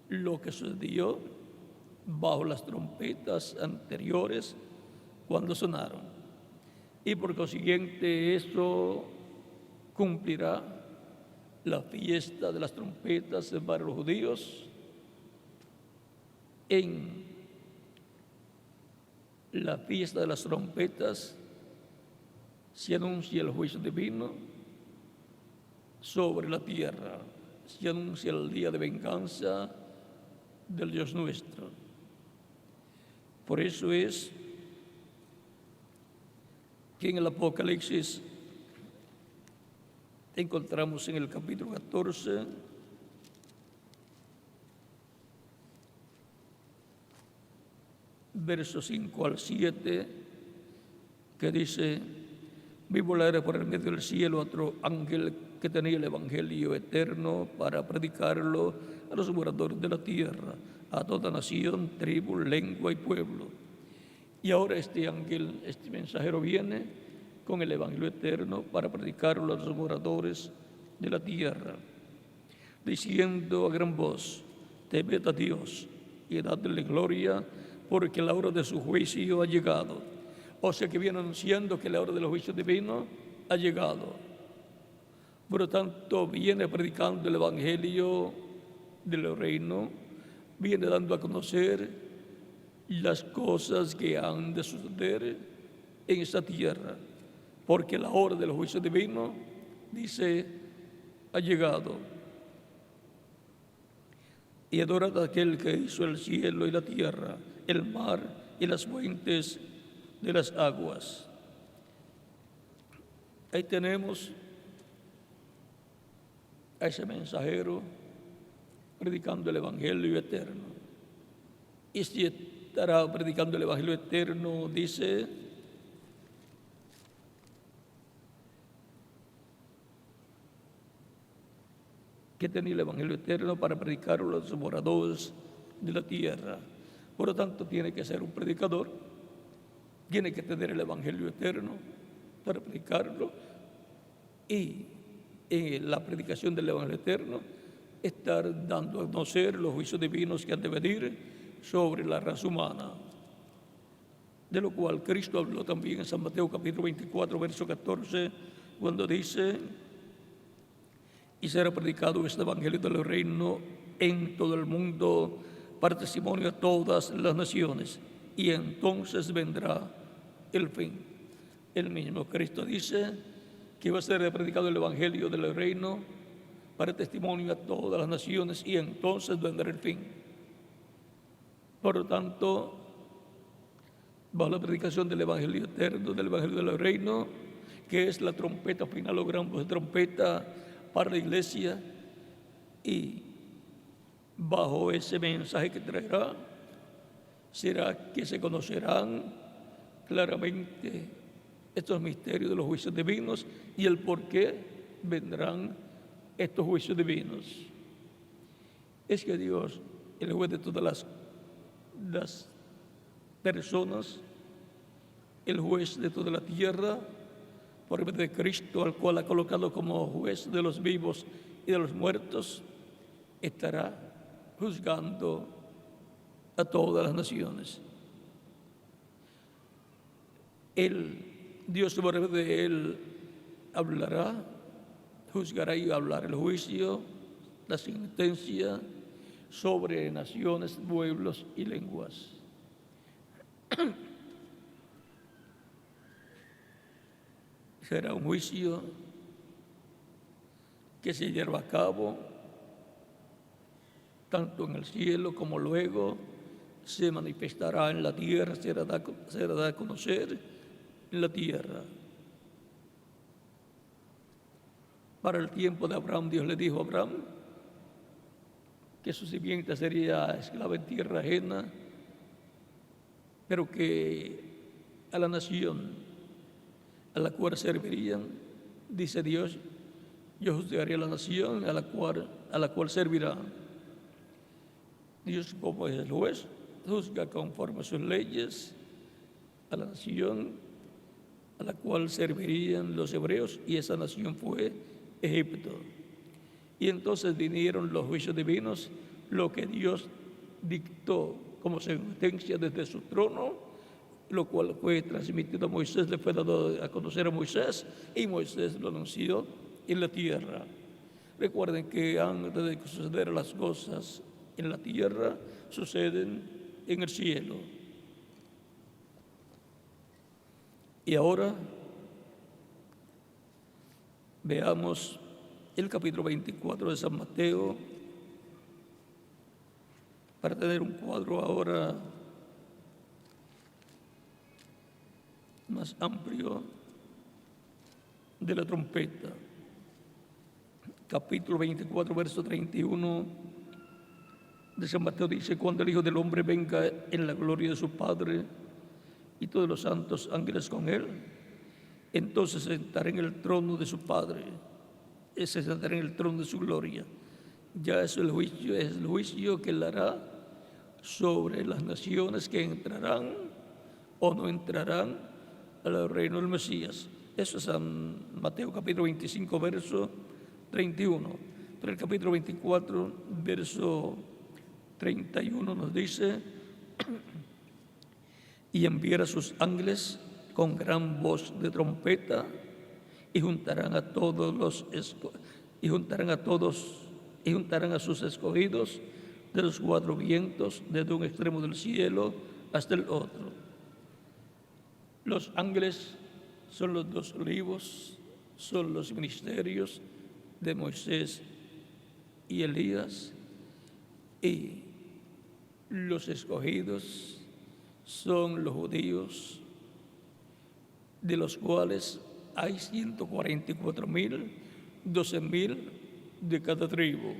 lo que sucedió bajo las trompetas anteriores cuando sonaron. Y por consiguiente eso cumplirá la fiesta de las trompetas para los judíos. En la fiesta de las trompetas se anuncia el juicio divino sobre la tierra, se anuncia el día de venganza del Dios nuestro. Por eso es que en el Apocalipsis encontramos en el capítulo 14 versos 5 al 7, que dice: vi volar por el medio del cielo otro ángel que tenía el evangelio eterno para predicarlo a los moradores de la tierra, a toda nación, tribu, lengua y pueblo. Y ahora este ángel, este mensajero, viene con el evangelio eterno para predicarlo a los moradores de la tierra, diciendo a gran voz: temed a Dios y dadle gloria, porque la hora de su juicio ha llegado. O sea que viene anunciando que la hora del juicio divino ha llegado. Por lo tanto, viene predicando el evangelio del reino, viene dando a conocer las cosas que han de suceder en esta tierra, porque la hora del juicio divino, dice, ha llegado. Y adorad a aquel que hizo el cielo y la tierra, el mar y las fuentes de las aguas. Ahí tenemos a ese mensajero predicando el evangelio eterno. Y si estará predicando el evangelio eterno, dice, que tenía el evangelio eterno para predicarlo a los moradores de la tierra. Por lo tanto, tiene que ser un predicador, tiene que tener el evangelio eterno para predicarlo, y en la predicación del evangelio eterno estar dando a conocer los juicios divinos que han de venir sobre la raza humana, de lo cual Cristo habló también en San Mateo capítulo 24, verso 14, cuando dice: y será predicado este evangelio del reino en todo el mundo para testimonio a todas las naciones, y entonces vendrá el fin. El mismo Cristo dice que va a ser predicado el evangelio del reino para testimonio a todas las naciones, y entonces vendrá el fin. Por lo tanto, bajo la predicación del evangelio eterno, del evangelio del reino, que es la trompeta final o gran voz de trompeta para la iglesia, y bajo ese mensaje que traerá, será que se conocerán claramente estos misterios de los juicios divinos y el por qué vendrán estos juicios divinos. Es que Dios, el juez de todas las personas, el juez de toda la tierra, por medio de Cristo, al cual ha colocado como juez de los vivos y de los muertos, estará juzgando a todas las naciones. Dios por medio de él hablará, juzgará y hablará el juicio, la sentencia sobre naciones, pueblos y lenguas. Será un juicio que se lleva a cabo tanto en el cielo como luego se manifestará en la tierra, será dado a conocer en la tierra. Para el tiempo de Abraham, Dios le dijo a Abraham que su simiente sería esclava en tierra ajena, pero que a la nación a la cual servirían, dice Dios, yo juzgaré a la nación a la cual servirá. Dios, como es el juez, juzga conforme a sus leyes a la nación a la cual servirían los hebreos, y esa nación fue Egipto. Y entonces vinieron los juicios divinos, lo que Dios dictó como sentencia desde su trono, lo cual fue transmitido a Moisés, le fue dado a conocer a Moisés, y Moisés lo anunció en la tierra. Recuerden que antes de suceder las cosas en la tierra, suceden en el cielo. Y ahora veamos el capítulo 24 de San Mateo, para tener un cuadro ahora más amplio de la trompeta. Capítulo 24, verso 31 de San Mateo dice: cuando el Hijo del Hombre venga en la gloria de su Padre y todos los santos ángeles con él, entonces se sentará en el trono de su Padre, se sentará en el trono de su gloria. Ya es el juicio que él hará sobre las naciones que entrarán o no entrarán al reino del Mesías. Eso es San Mateo capítulo 25, verso 31. Pero el capítulo 24, verso 31 nos dice: y enviará a sus ángeles con gran voz de trompeta y juntarán a sus escogidos de los cuatro vientos, desde un extremo del cielo hasta el otro. Los ángeles son los dos olivos, son los ministerios de Moisés y Elías, y los escogidos son los judíos, de los cuales hay 144,000, 12,000 de cada tribu,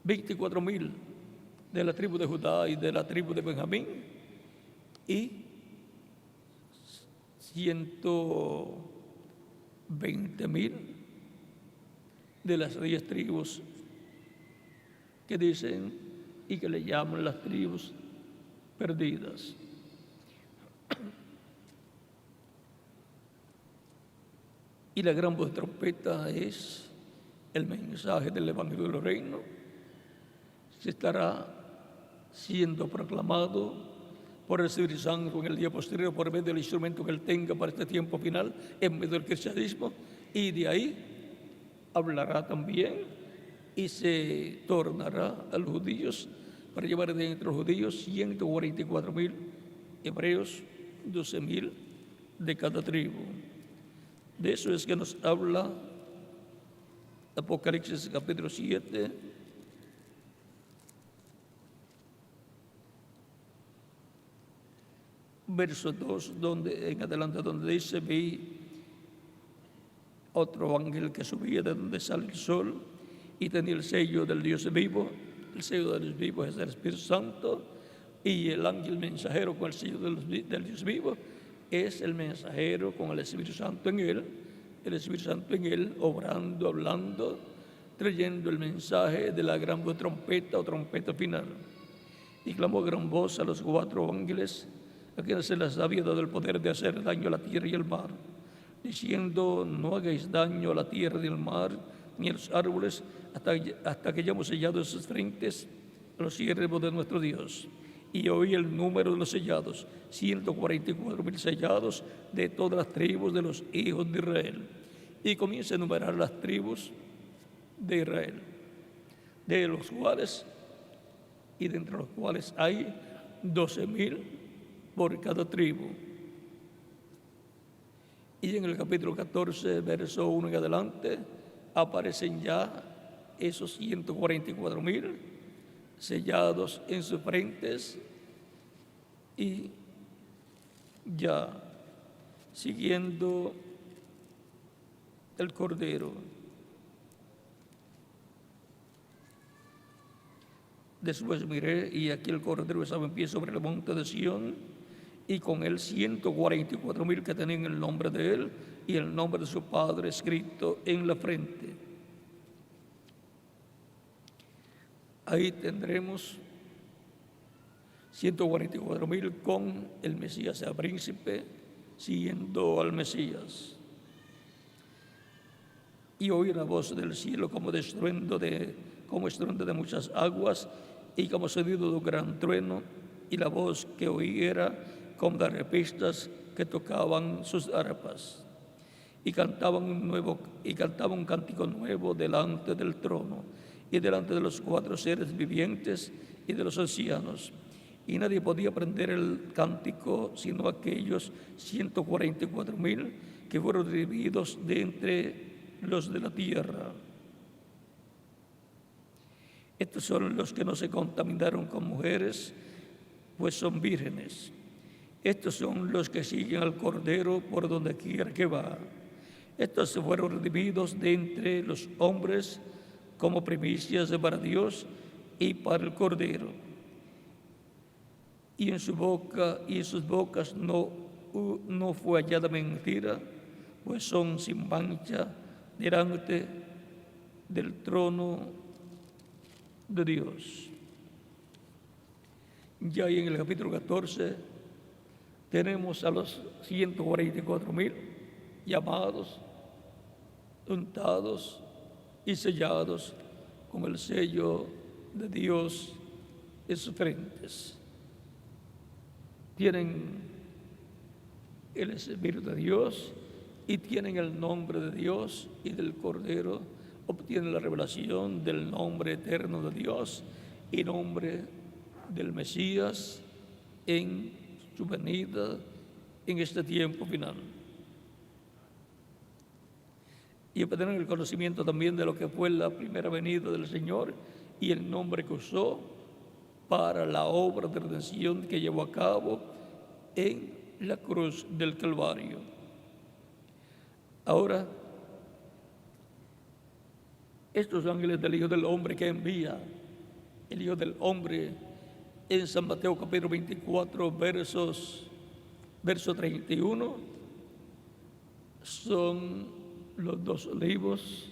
24,000 de la tribu de Judá y de la tribu de Benjamín, y 120,000 de las 10 tribus que dicen y que le llaman las tribus perdidas. Y la gran voz de trompeta es el mensaje del Evangelio del Reino. Se estará siendo proclamado por el Espíritu Santo en el día posterior por medio del instrumento que él tenga para este tiempo final en medio del cristianismo, y de ahí hablará también y se tornará a los judíos para llevar de entre los judíos 144,000 hebreos, 12,000 de cada tribu. De eso es que nos habla Apocalipsis capítulo 7, verso 2, en adelante, donde dice: vi otro ángel que subía de donde sale el sol y tenía el sello del Dios vivo. El sello del Dios vivo es el Espíritu Santo, y el ángel mensajero con el sello del Dios vivo es el mensajero con el Espíritu Santo en él, el Espíritu Santo en él, obrando, hablando, trayendo el mensaje de la gran voz trompeta o trompeta final. Y clamó a gran voz a los 4 ángeles, a quienes se les había dado el poder de hacer daño a la tierra y al mar, diciendo: no hagáis daño a la tierra ni al mar, ni a los árboles, hasta que hayamos sellado sus frentes a los siervos de nuestro Dios. Y oí el número de los sellados, 144,000 sellados de todas las tribus de los hijos de Israel. Y comienza a enumerar las tribus de Israel, de los cuales, y de entre los cuales hay 12,000 por cada tribu. Y en el capítulo 14, verso 1 en adelante, aparecen ya esos 144,000 sellados en sus frentes, y ya siguiendo el Cordero. Después miré, y aquí el Cordero estaba en pie sobre el monte de Sión, y con él 144,000 que tenían el nombre de él y el nombre de su Padre escrito en la frente. Ahí tendremos 144,000 con el Mesías, el príncipe, siguiendo al Mesías. Y oí una voz del cielo como estruendo de muchas aguas, y como sonido de un gran trueno, y la voz que oí era como de arpistas que tocaban sus arpas, y cantaban un cántico nuevo delante del trono y delante de los 4 seres vivientes y de los ancianos. Y nadie podía aprender el cántico sino aquellos 144,000 que fueron divididos de entre los de la tierra. Estos son los que no se contaminaron con mujeres, pues son vírgenes. Estos son los que siguen al Cordero por donde quiera que va. Estos se fueron redimidos de entre los hombres como primicias para Dios y para el Cordero. Y en su boca y en sus bocas no fue hallada mentira, pues son sin mancha delante del trono de Dios. Ya ahí en el capítulo 14 tenemos a los 144,000 llamados, untados y sellados con el sello de Dios en sus frentes. Tienen el Espíritu de Dios y tienen el nombre de Dios y del Cordero, obtienen la revelación del nombre eterno de Dios y nombre del Mesías en su venida en este tiempo final. Y obtendrán el conocimiento también de lo que fue la primera venida del Señor y el nombre que usó para la obra de redención que llevó a cabo en la cruz del Calvario. Ahora, estos ángeles del Hijo del Hombre que envía el Hijo del Hombre en San Mateo capítulo 24, verso 31, son los 2 olivos,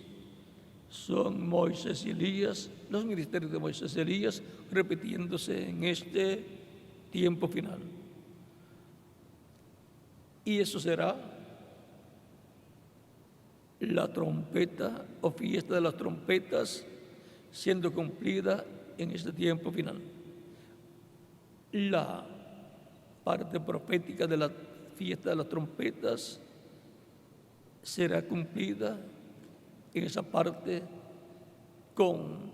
son Moisés y Elías, los ministerios de Moisés y Elías repitiéndose en este tiempo final. Y eso será la trompeta o fiesta de las trompetas siendo cumplida en este tiempo final. La parte profética de la fiesta de las trompetas será cumplida en esa parte con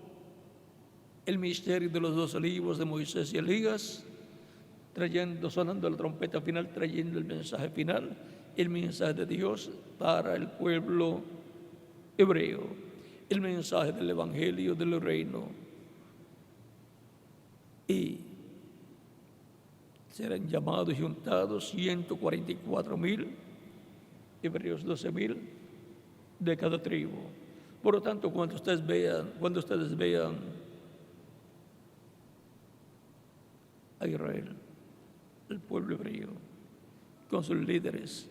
el misterio de los 2 olivos de Moisés y Elías, sonando la trompeta final, trayendo el mensaje final, el mensaje de Dios para el pueblo hebreo, el mensaje del Evangelio del reino. Y serán llamados y juntados 144,000, hebreos 12,000 de cada tribu. Por lo tanto, cuando ustedes vean a Israel, el pueblo hebreo, con sus líderes,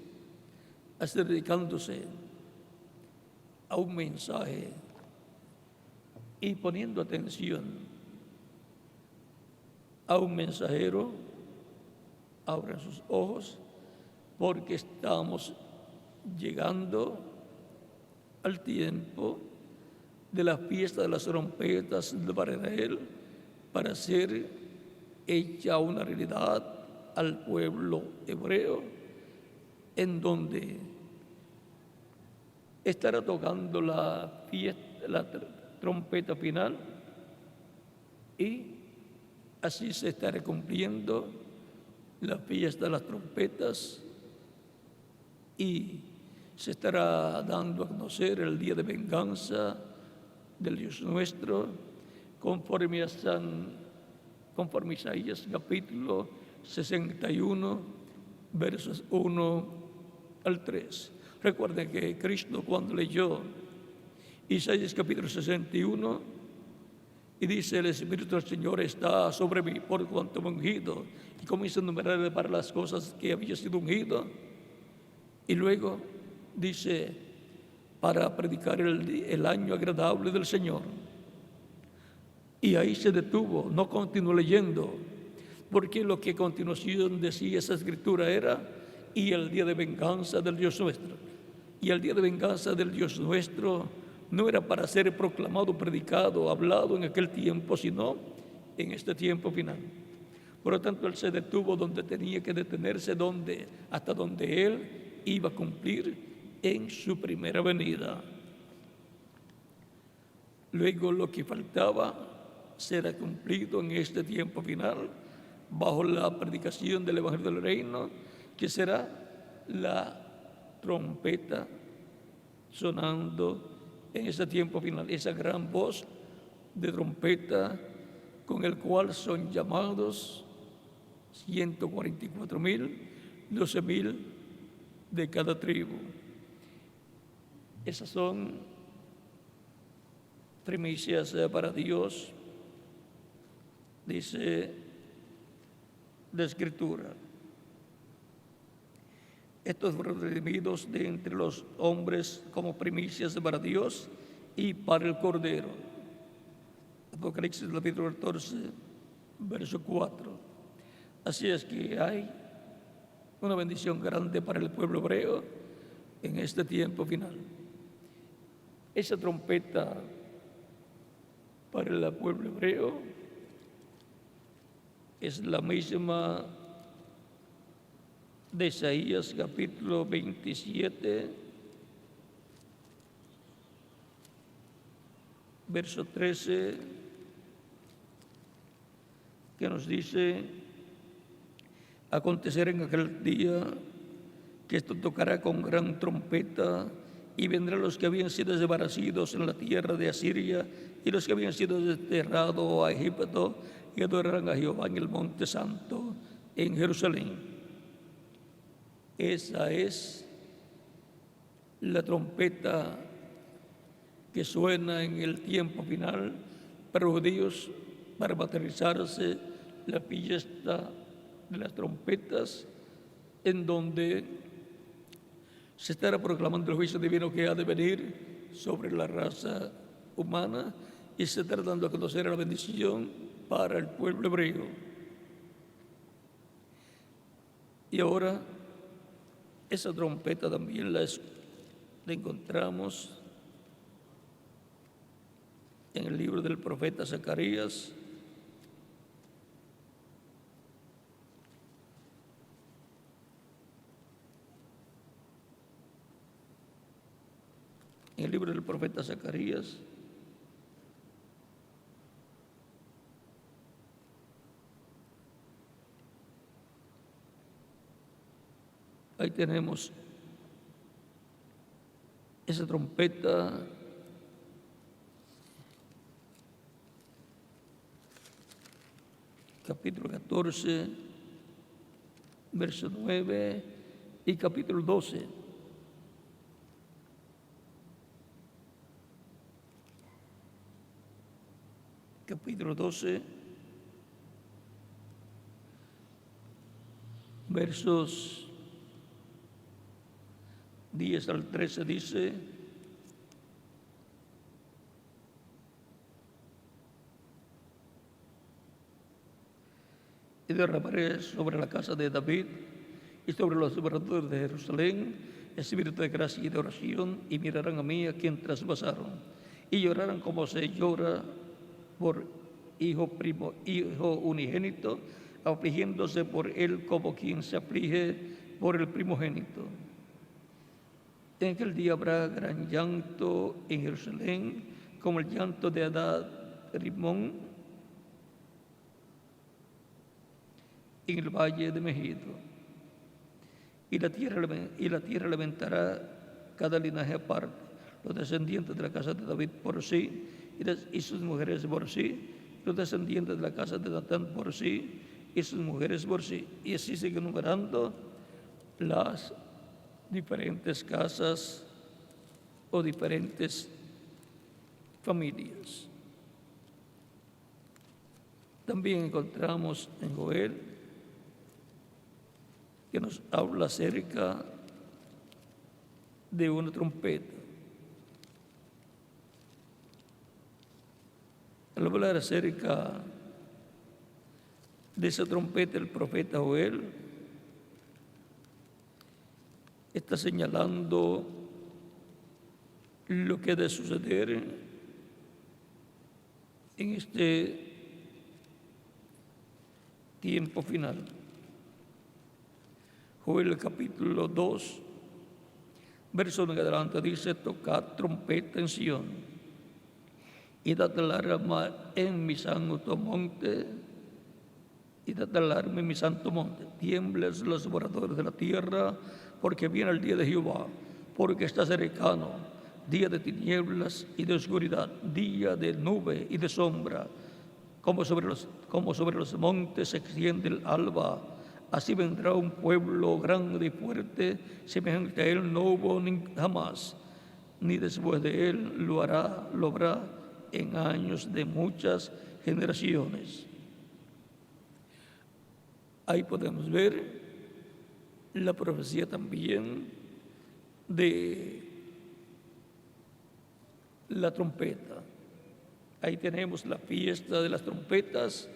dedicándose a un mensaje y poniendo atención a un mensajero, abran sus ojos, porque estamos llegando al tiempo de la fiesta de las trompetas para Israel, para ser hecha una realidad al pueblo hebreo, en donde estará tocando la trompeta final, y así se estará cumpliendo la fiesta de las trompetas y se estará dando a conocer el día de venganza del Dios nuestro, conforme a Isaías capítulo 61, versos 1 al 3. Recuerden que Cristo, cuando leyó Isaías capítulo 61 y dice: el Espíritu del Señor está sobre mí por cuanto me ha ungido, y comienza a enumerar para las cosas que había sido ungido, y luego dice: para predicar el año agradable del Señor. Y ahí se detuvo, no continuó leyendo, porque lo que a continuación decía esa escritura era: y el día de venganza del Dios nuestro. Y el día de venganza del Dios nuestro no era para ser proclamado, predicado, hablado en aquel tiempo, sino en este tiempo final. Por lo tanto, él se detuvo donde tenía que detenerse, hasta donde él iba a cumplir en su primera venida. Luego, lo que faltaba será cumplido en este tiempo final, bajo la predicación del Evangelio del Reino, que será la trompeta sonando en ese tiempo final, esa gran voz de trompeta con el cual son llamados 144,000, 12,000 de cada tribu. Esas son primicias para Dios, dice la Escritura. Estos fueron redimidos de entre los hombres como primicias para Dios y para el Cordero. Apocalipsis capítulo 14, verso 4. Así es que hay una bendición grande para el pueblo hebreo en este tiempo final. Esa trompeta para el pueblo hebreo es la misma de Isaías capítulo 27, verso 13, que nos dice: acontecerá en aquel día que esto tocará con gran trompeta, y vendrán los que habían sido desbarracidos en la tierra de Asiria y los que habían sido desterrados a Egipto, y adorarán a Jehová en el monte santo en Jerusalén. Esa es la trompeta que suena en el tiempo final para los judíos, para materializarse la fiesta de las trompetas, en donde se estará proclamando el juicio divino que ha de venir sobre la raza humana, y se estará dando a conocer la bendición para el pueblo hebreo. Y ahora esa trompeta también la encontramos en el libro del profeta Zacarías, en el libro del profeta Zacarías, ahí tenemos esa trompeta capítulo 14, verso 9 y capítulo 12. Capítulo 12, versos 10 al 13 dice: y derramaré sobre la casa de David y sobre los moradores de Jerusalén espíritu de gracia y de oración, y mirarán a mí a quien traspasaron, y llorarán como se llora por hijo unigénito, afligiéndose por él como quien se aflige por el primogénito. En aquel día habrá gran llanto en Jerusalén, como el llanto de Adad Rimón en el valle de Megido. Y la tierra lamentará cada linaje aparte, los descendientes de la casa de David por sí, y sus mujeres por sí, los descendientes de la casa de Natán por sí, y sus mujeres por sí. Y así sigue numerando las diferentes casas o diferentes familias. También encontramos en Joel que nos habla acerca de una trompeta. Al hablar acerca de esa trompeta, el profeta Joel está señalando lo que ha de suceder en este tiempo final. Joel capítulo 2, verso en adelante dice: tocad trompeta en Sión y dad alarma en mi santo monte, y dad alarma en mi santo monte. Tiemblen los moradores de la tierra, porque viene el día de Jehová, porque está cercano, día de tinieblas y de oscuridad, día de nube y de sombra, como sobre los montes se extiende el alba, así vendrá un pueblo grande y fuerte, semejante a él no hubo jamás, ni después de él lo habrá en años de muchas generaciones. Ahí podemos ver la profecía también de la trompeta. Ahí tenemos la fiesta de las trompetas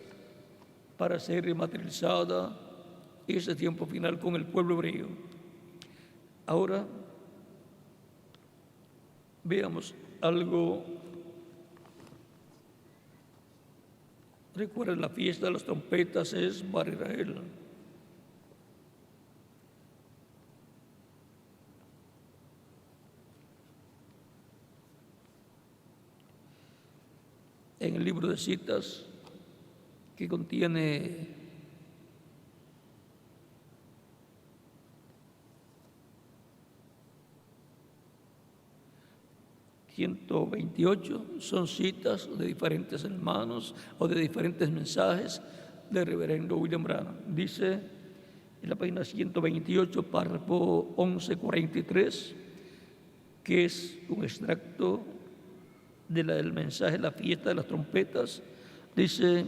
para ser materializada ese tiempo final con el pueblo hebreo. Ahora veamos algo. Recuerden, la fiesta de las trompetas es para Israel. En el libro de citas, que contiene ...128 son citas de diferentes hermanos o de diferentes mensajes del reverendo William Branham. Dice en la página 128, párrafo 1143, que es un extracto del mensaje de la fiesta de las trompetas. Dice: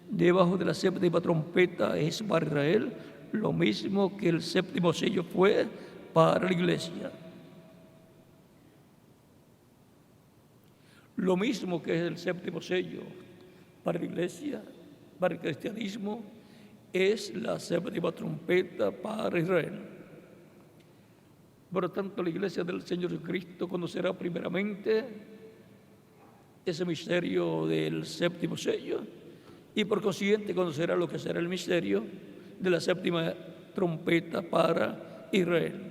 debajo de la séptima trompeta es para Israel lo mismo que el séptimo sello fue para la iglesia. Lo mismo que es el séptimo sello para la iglesia, para el cristianismo, es la séptima trompeta para Israel. Por lo tanto, la iglesia del Señor Jesucristo conocerá primeramente ese misterio del séptimo sello y por consiguiente conocerá lo que será el misterio de la séptima trompeta para Israel.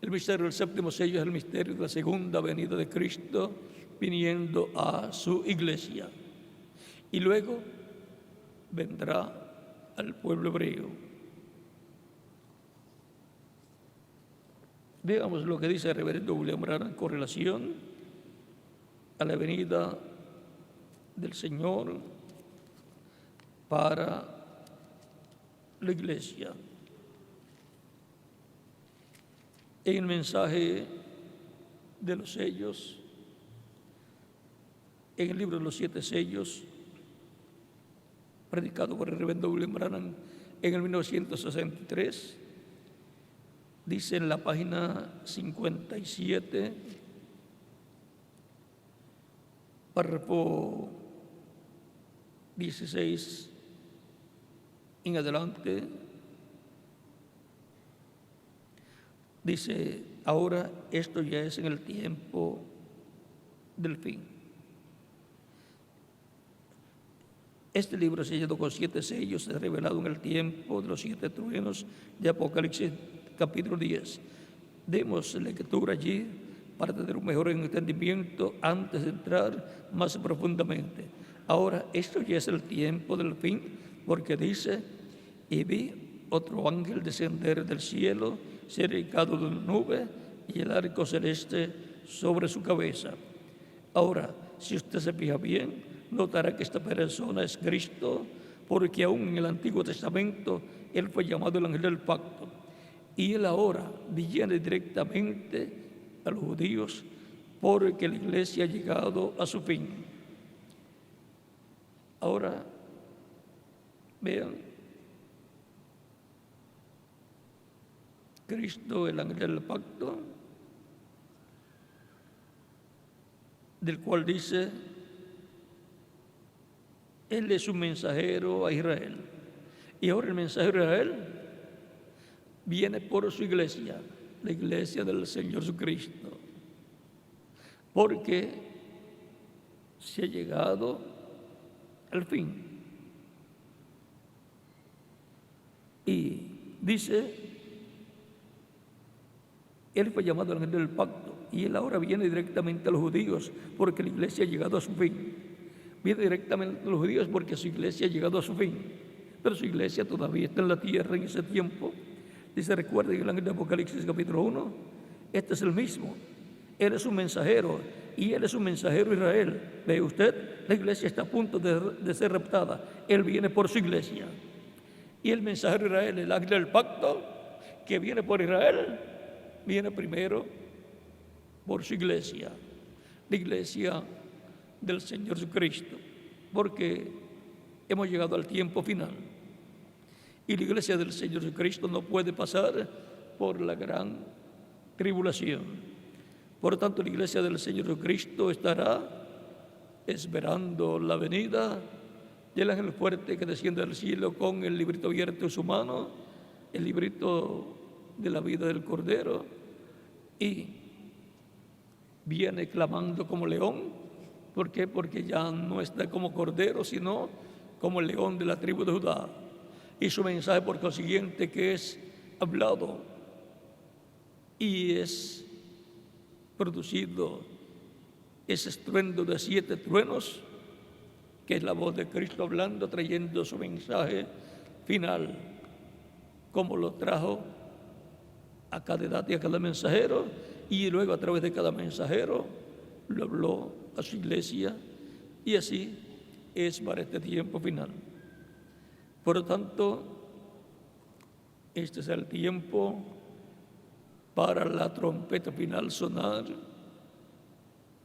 El misterio del séptimo sello es el misterio de la segunda venida de Cristo viniendo a su iglesia. Y luego vendrá al pueblo hebreo. Veamos lo que dice el reverendo William Branham con relación a la venida del Señor para la iglesia. En el mensaje de los sellos, en el libro de los 7 sellos, predicado por el reverendo William Branham en el 1963, dice en la página 57, párrafo 16 en adelante, dice: ahora esto ya es en el tiempo del fin. Este libro sellado con 7 sellos es revelado en el tiempo de los 7 truenos de Apocalipsis capítulo 10. Demos lectura allí para tener un mejor entendimiento antes de entrar más profundamente. Ahora esto ya es el tiempo del fin, porque dice: y vi otro ángel descender del cielo, cercado de una nube, y el arco celeste sobre su cabeza. Ahora, si usted se fija bien, notará que esta persona es Cristo, porque aún en el Antiguo Testamento él fue llamado el ángel del pacto. Y él ahora viene directamente a los judíos, porque la iglesia ha llegado a su fin. Ahora, vean, Cristo, el ángel del pacto, del cual dice: él es un mensajero a Israel. Y ahora el mensajero a Israel viene por su iglesia, la iglesia del Señor Jesucristo, porque se ha llegado al fin. Y dice: él fue llamado el ángel del pacto, y él ahora viene directamente a los judíos, porque la iglesia ha llegado a su fin. Viene directamente a los judíos porque su iglesia ha llegado a su fin, pero su iglesia todavía está en la tierra en ese tiempo. Dice: recuerden el ángel de Apocalipsis capítulo 1, este es el mismo, Él es un mensajero y Él es un mensajero Israel. ¿Ve usted? La iglesia está a punto de ser raptada. Él viene por su iglesia. Y el mensajero Israel, el ángel del pacto, que viene por Israel, viene primero por su iglesia, la iglesia del Señor Jesucristo, porque hemos llegado al tiempo final. Y la iglesia del Señor Jesucristo no puede pasar por la gran tribulación. Por tanto, la iglesia del Señor Jesucristo estará esperando la venida del ángel fuerte que desciende del cielo con el librito abierto en su mano, el librito de la vida del Cordero, y viene clamando como león. ¿Por qué? Porque ya no está como cordero, sino como el león de la tribu de Judá. Y su mensaje, por consiguiente, que es hablado y es producido ese estruendo de 7 truenos, que es la voz de Cristo hablando, trayendo su mensaje final, como lo trajo a cada edad y a cada mensajero, y luego a través de cada mensajero lo habló a su iglesia, y así es para este tiempo final. Por lo tanto, este es el tiempo para la trompeta final sonar,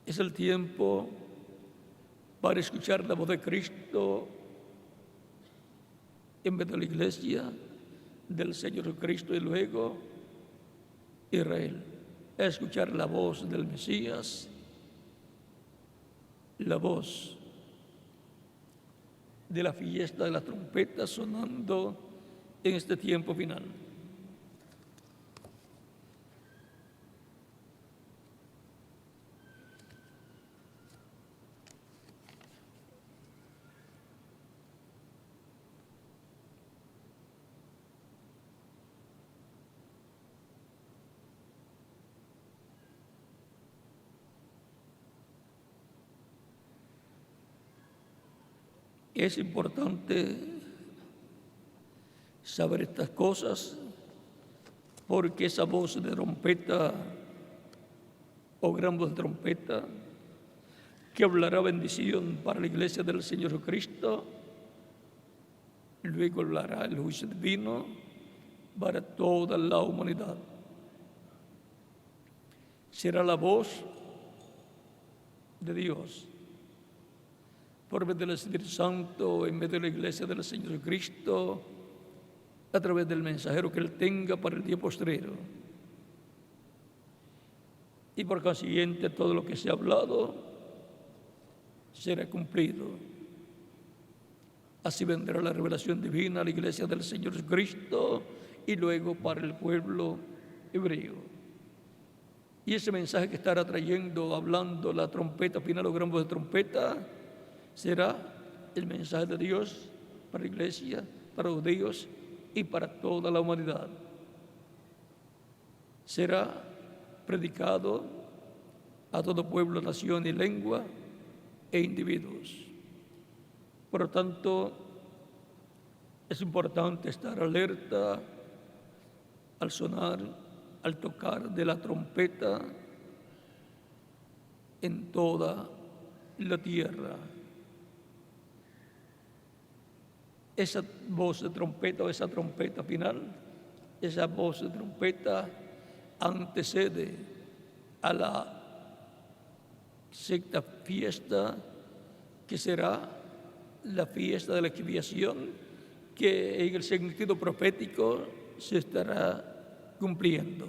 es el tiempo para escuchar la voz de Cristo en vez de la iglesia del Señor Cristo, y luego Israel, a escuchar la voz del Mesías, la voz de la fiesta de la trompeta sonando en este tiempo final. Es importante saber estas cosas, porque esa voz de trompeta o gran voz de trompeta que hablará bendición para la iglesia del Señor Jesucristo, luego hablará el juicio divino para toda la humanidad. Será la voz de Dios por medio del Espíritu Santo, en medio de la iglesia del Señor Jesucristo, a través del mensajero que Él tenga para el día postrero. Y por consiguiente, todo lo que se ha hablado será cumplido. Así vendrá la revelación divina a la iglesia del Señor Jesucristo y luego para el pueblo hebreo. Y ese mensaje que estará trayendo, hablando la trompeta final o gran voz de trompeta, será el mensaje de Dios para la iglesia, para los judíos y para toda la humanidad. Será predicado a todo pueblo, nación y lengua e individuos. Por lo tanto, es importante estar alerta al sonar, al tocar de la trompeta en toda la tierra. Esa voz de trompeta o esa trompeta final, esa voz de trompeta antecede a la sexta fiesta, que será la fiesta de la expiación, que en el sentido profético se estará cumpliendo.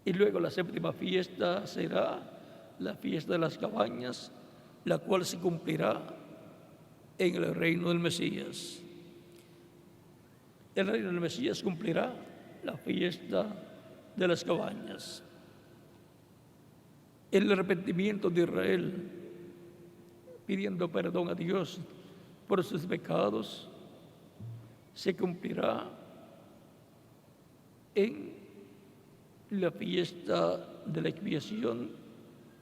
Y luego la séptima fiesta será la fiesta de las cabañas, la cual se cumplirá en el reino del Mesías. El reino del Mesías cumplirá la fiesta de las cabañas. El arrepentimiento de Israel, pidiendo perdón a Dios por sus pecados, se cumplirá en la fiesta de la expiación,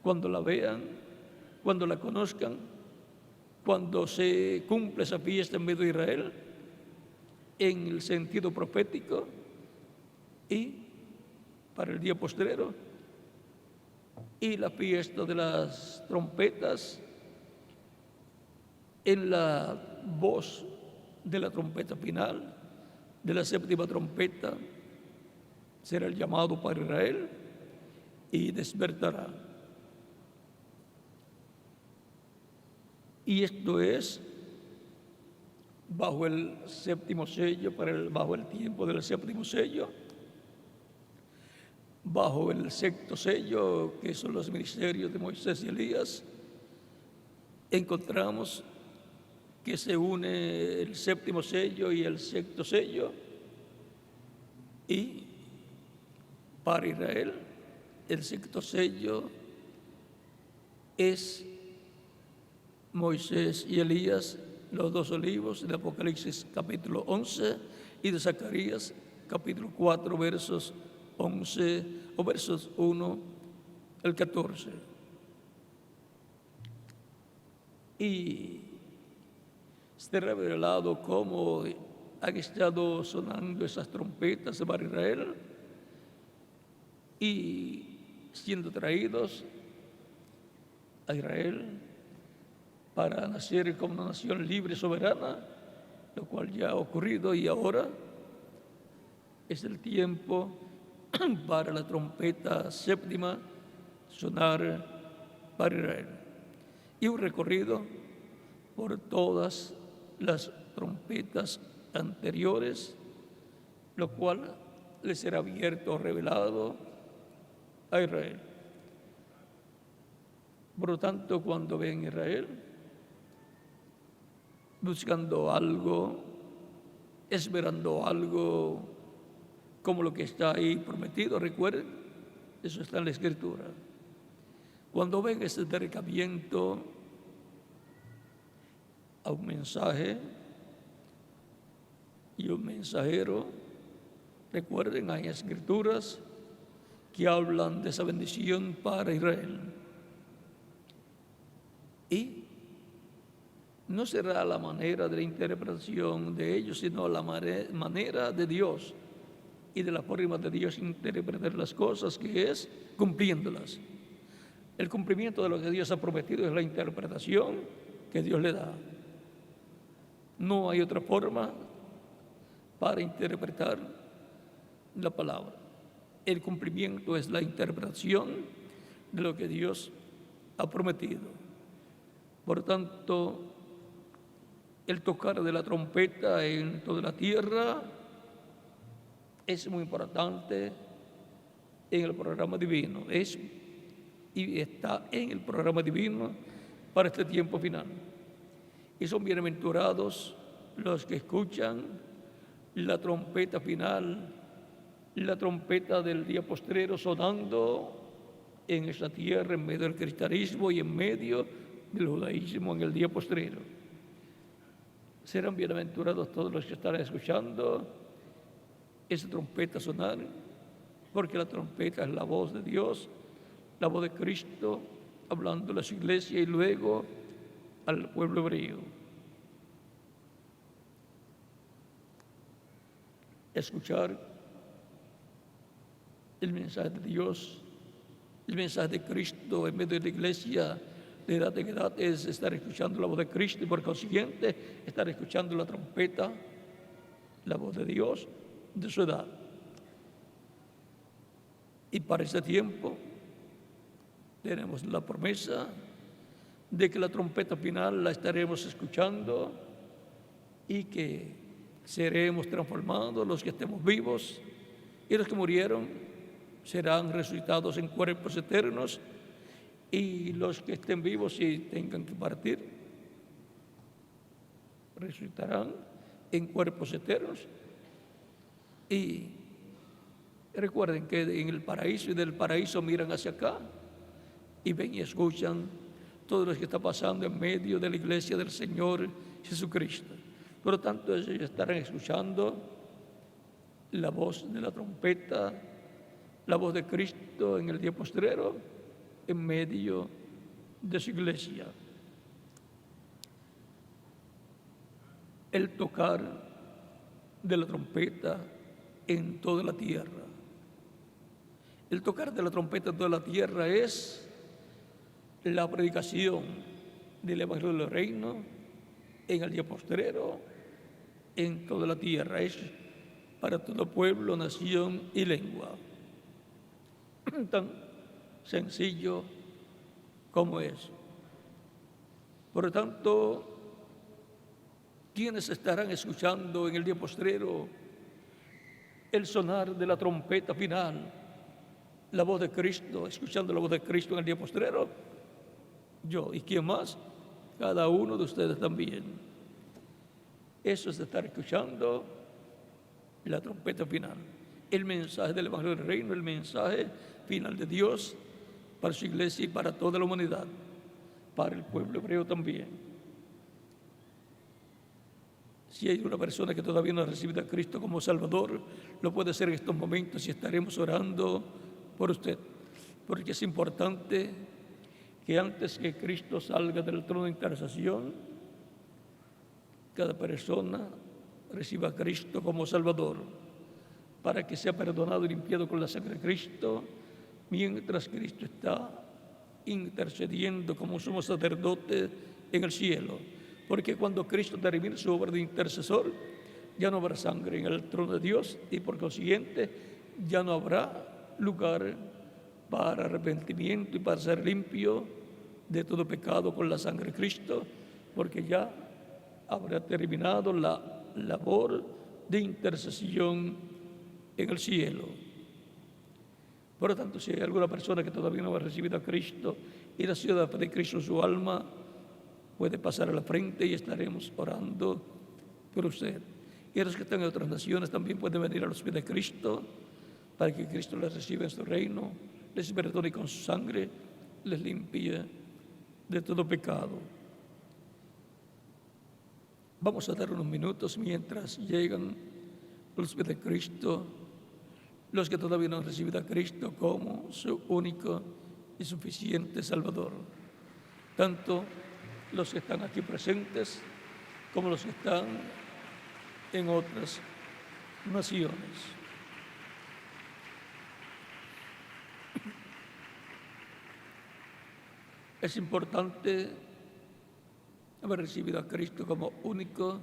cuando la vean, cuando la conozcan, cuando se cumple esa fiesta en medio de Israel, en el sentido profético, y para el día postrero, y la fiesta de las trompetas, en la voz de la trompeta final, de la séptima trompeta, será el llamado para Israel y despertará. Y esto es bajo el séptimo sello, bajo el tiempo del séptimo sello, bajo el sexto sello, que son los ministerios de Moisés y Elías, encontramos que se une el séptimo sello y el sexto sello, y para Israel el sexto sello es Moisés y Elías, los dos olivos, de Apocalipsis capítulo 11 y de Zacarías capítulo 4 versos 11 o versos 1 al 14. Y está revelado cómo han estado sonando esas trompetas para Israel y siendo traídos a Israel para nacer como una nación libre y soberana, lo cual ya ha ocurrido, y ahora es el tiempo para la trompeta séptima sonar para Israel. Y un recorrido por todas las trompetas anteriores, lo cual le será abierto o revelado a Israel. Por lo tanto, cuando ven Israel buscando algo, esperando algo como lo que está ahí prometido, recuerden, eso está en la Escritura. Cuando ven ese acercamiento a un mensaje y un mensajero, recuerden, hay escrituras que hablan de esa bendición para Israel. Y no será la manera de la interpretación de ellos, sino la manera de Dios y de la forma de Dios interpretar las cosas, que es cumpliéndolas. El cumplimiento de lo que Dios ha prometido es la interpretación que Dios le da. No hay otra forma para interpretar la palabra. El cumplimiento es la interpretación de lo que Dios ha prometido. Por tanto, el tocar de la trompeta en toda la tierra es muy importante en el programa divino. Y está en el programa divino para este tiempo final. Y son bienaventurados los que escuchan la trompeta final, la trompeta del día postrero sonando en esta tierra, en medio del cristianismo y en medio del judaísmo en el día postrero. Serán bienaventurados todos los que estarán escuchando esa trompeta sonar, porque la trompeta es la voz de Dios, la voz de Cristo, hablando a su iglesia y luego al pueblo hebreo. Escuchar el mensaje de Dios, el mensaje de Cristo en medio de la iglesia de edad en edad es estar escuchando la voz de Cristo y por consiguiente estar escuchando la trompeta, la voz de Dios de su edad. Y para ese tiempo tenemos la promesa de que la trompeta final la estaremos escuchando y que seremos transformados los que estemos vivos, y los que murieron serán resucitados en cuerpos eternos, y los que estén vivos y tengan que partir resucitarán en cuerpos eternos. Y recuerden que en el paraíso, y del paraíso miran hacia acá y ven y escuchan todo lo que está pasando en medio de la iglesia del Señor Jesucristo. Por lo tanto, ellos estarán escuchando la voz de la trompeta, la voz de Cristo en el día postrero, en medio de su iglesia. El tocar de la trompeta en toda la tierra. El tocar de la trompeta en toda la tierra es la predicación del Evangelio del Reino en el día postrero en toda la tierra. Es para todo pueblo, nación y lengua. Tan sencillo como es. Por lo tanto, quienes estarán escuchando en el día postrero el sonar de la trompeta final, la voz de Cristo, escuchando la voz de Cristo en el día postrero, yo. ¿Y quién más? Cada uno de ustedes también. Eso es estar escuchando la trompeta final, el mensaje del Evangelio del Reino, el mensaje final de Dios para su iglesia y para toda la humanidad, para el pueblo hebreo también. Si hay una persona que todavía no ha recibido a Cristo como Salvador, lo puede hacer en estos momentos y estaremos orando por usted, porque es importante que antes que Cristo salga del trono de intercesión, cada persona reciba a Cristo como Salvador, para que sea perdonado y limpiado con la sangre de Cristo, mientras Cristo está intercediendo como sumo sacerdote en el cielo. Porque cuando Cristo termine su obra de intercesor, ya no habrá sangre en el trono de Dios y por consiguiente ya no habrá lugar para arrepentimiento y para ser limpio de todo pecado con la sangre de Cristo, porque ya habrá terminado la labor de intercesión en el cielo. Por lo tanto, si hay alguna persona que todavía no ha recibido a Cristo y la ciudad de Cristo en su alma, puede pasar a la frente y estaremos orando por usted. Y los que están en otras naciones también pueden venir a los pies de Cristo para que Cristo les reciba en su reino, les perdone con su sangre, les limpie de todo pecado. Vamos a dar unos minutos mientras llegan a los pies de Cristo los que todavía no han recibido a Cristo como su único y suficiente Salvador. Tanto los que están aquí presentes como los que están en otras naciones. Es importante haber recibido a Cristo como único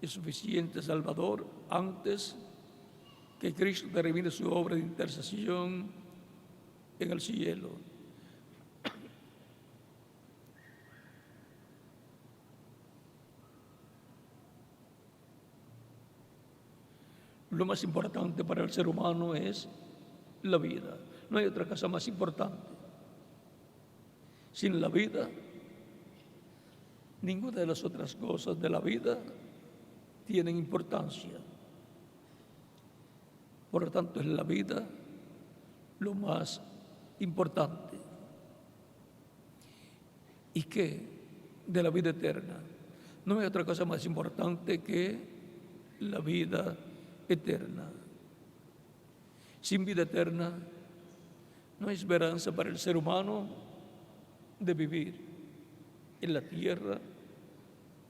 y suficiente Salvador antes que Cristo termine su obra de intercesión en el cielo. Lo más importante para el ser humano es la vida. No hay otra cosa más importante. Sin la vida, ninguna de las otras cosas de la vida tienen importancia. Por lo tanto, es la vida lo más importante. ¿Y qué? De la vida eterna. No hay otra cosa más importante que la vida eterna. Sin vida eterna no hay esperanza para el ser humano de vivir en la tierra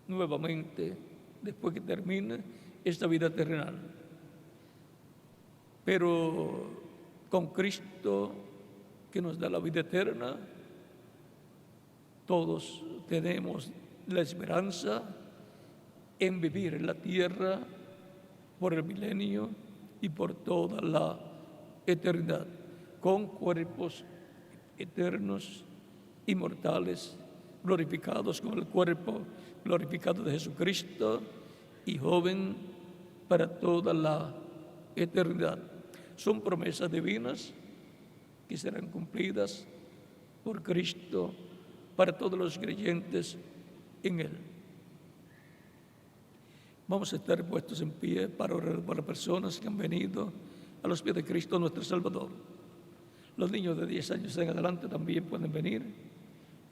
nuevamente después que termine esta vida terrenal. Pero con Cristo que nos da la vida eterna, todos tenemos la esperanza en vivir en la tierra por el milenio y por toda la eternidad, con cuerpos eternos, inmortales, glorificados con el cuerpo glorificado de Jesucristo y joven para toda la eternidad. Son promesas divinas que serán cumplidas por Cristo para todos los creyentes en Él. Vamos a estar puestos en pie para orar por las personas que han venido a los pies de Cristo nuestro Salvador. Los niños de 10 años en adelante también pueden venir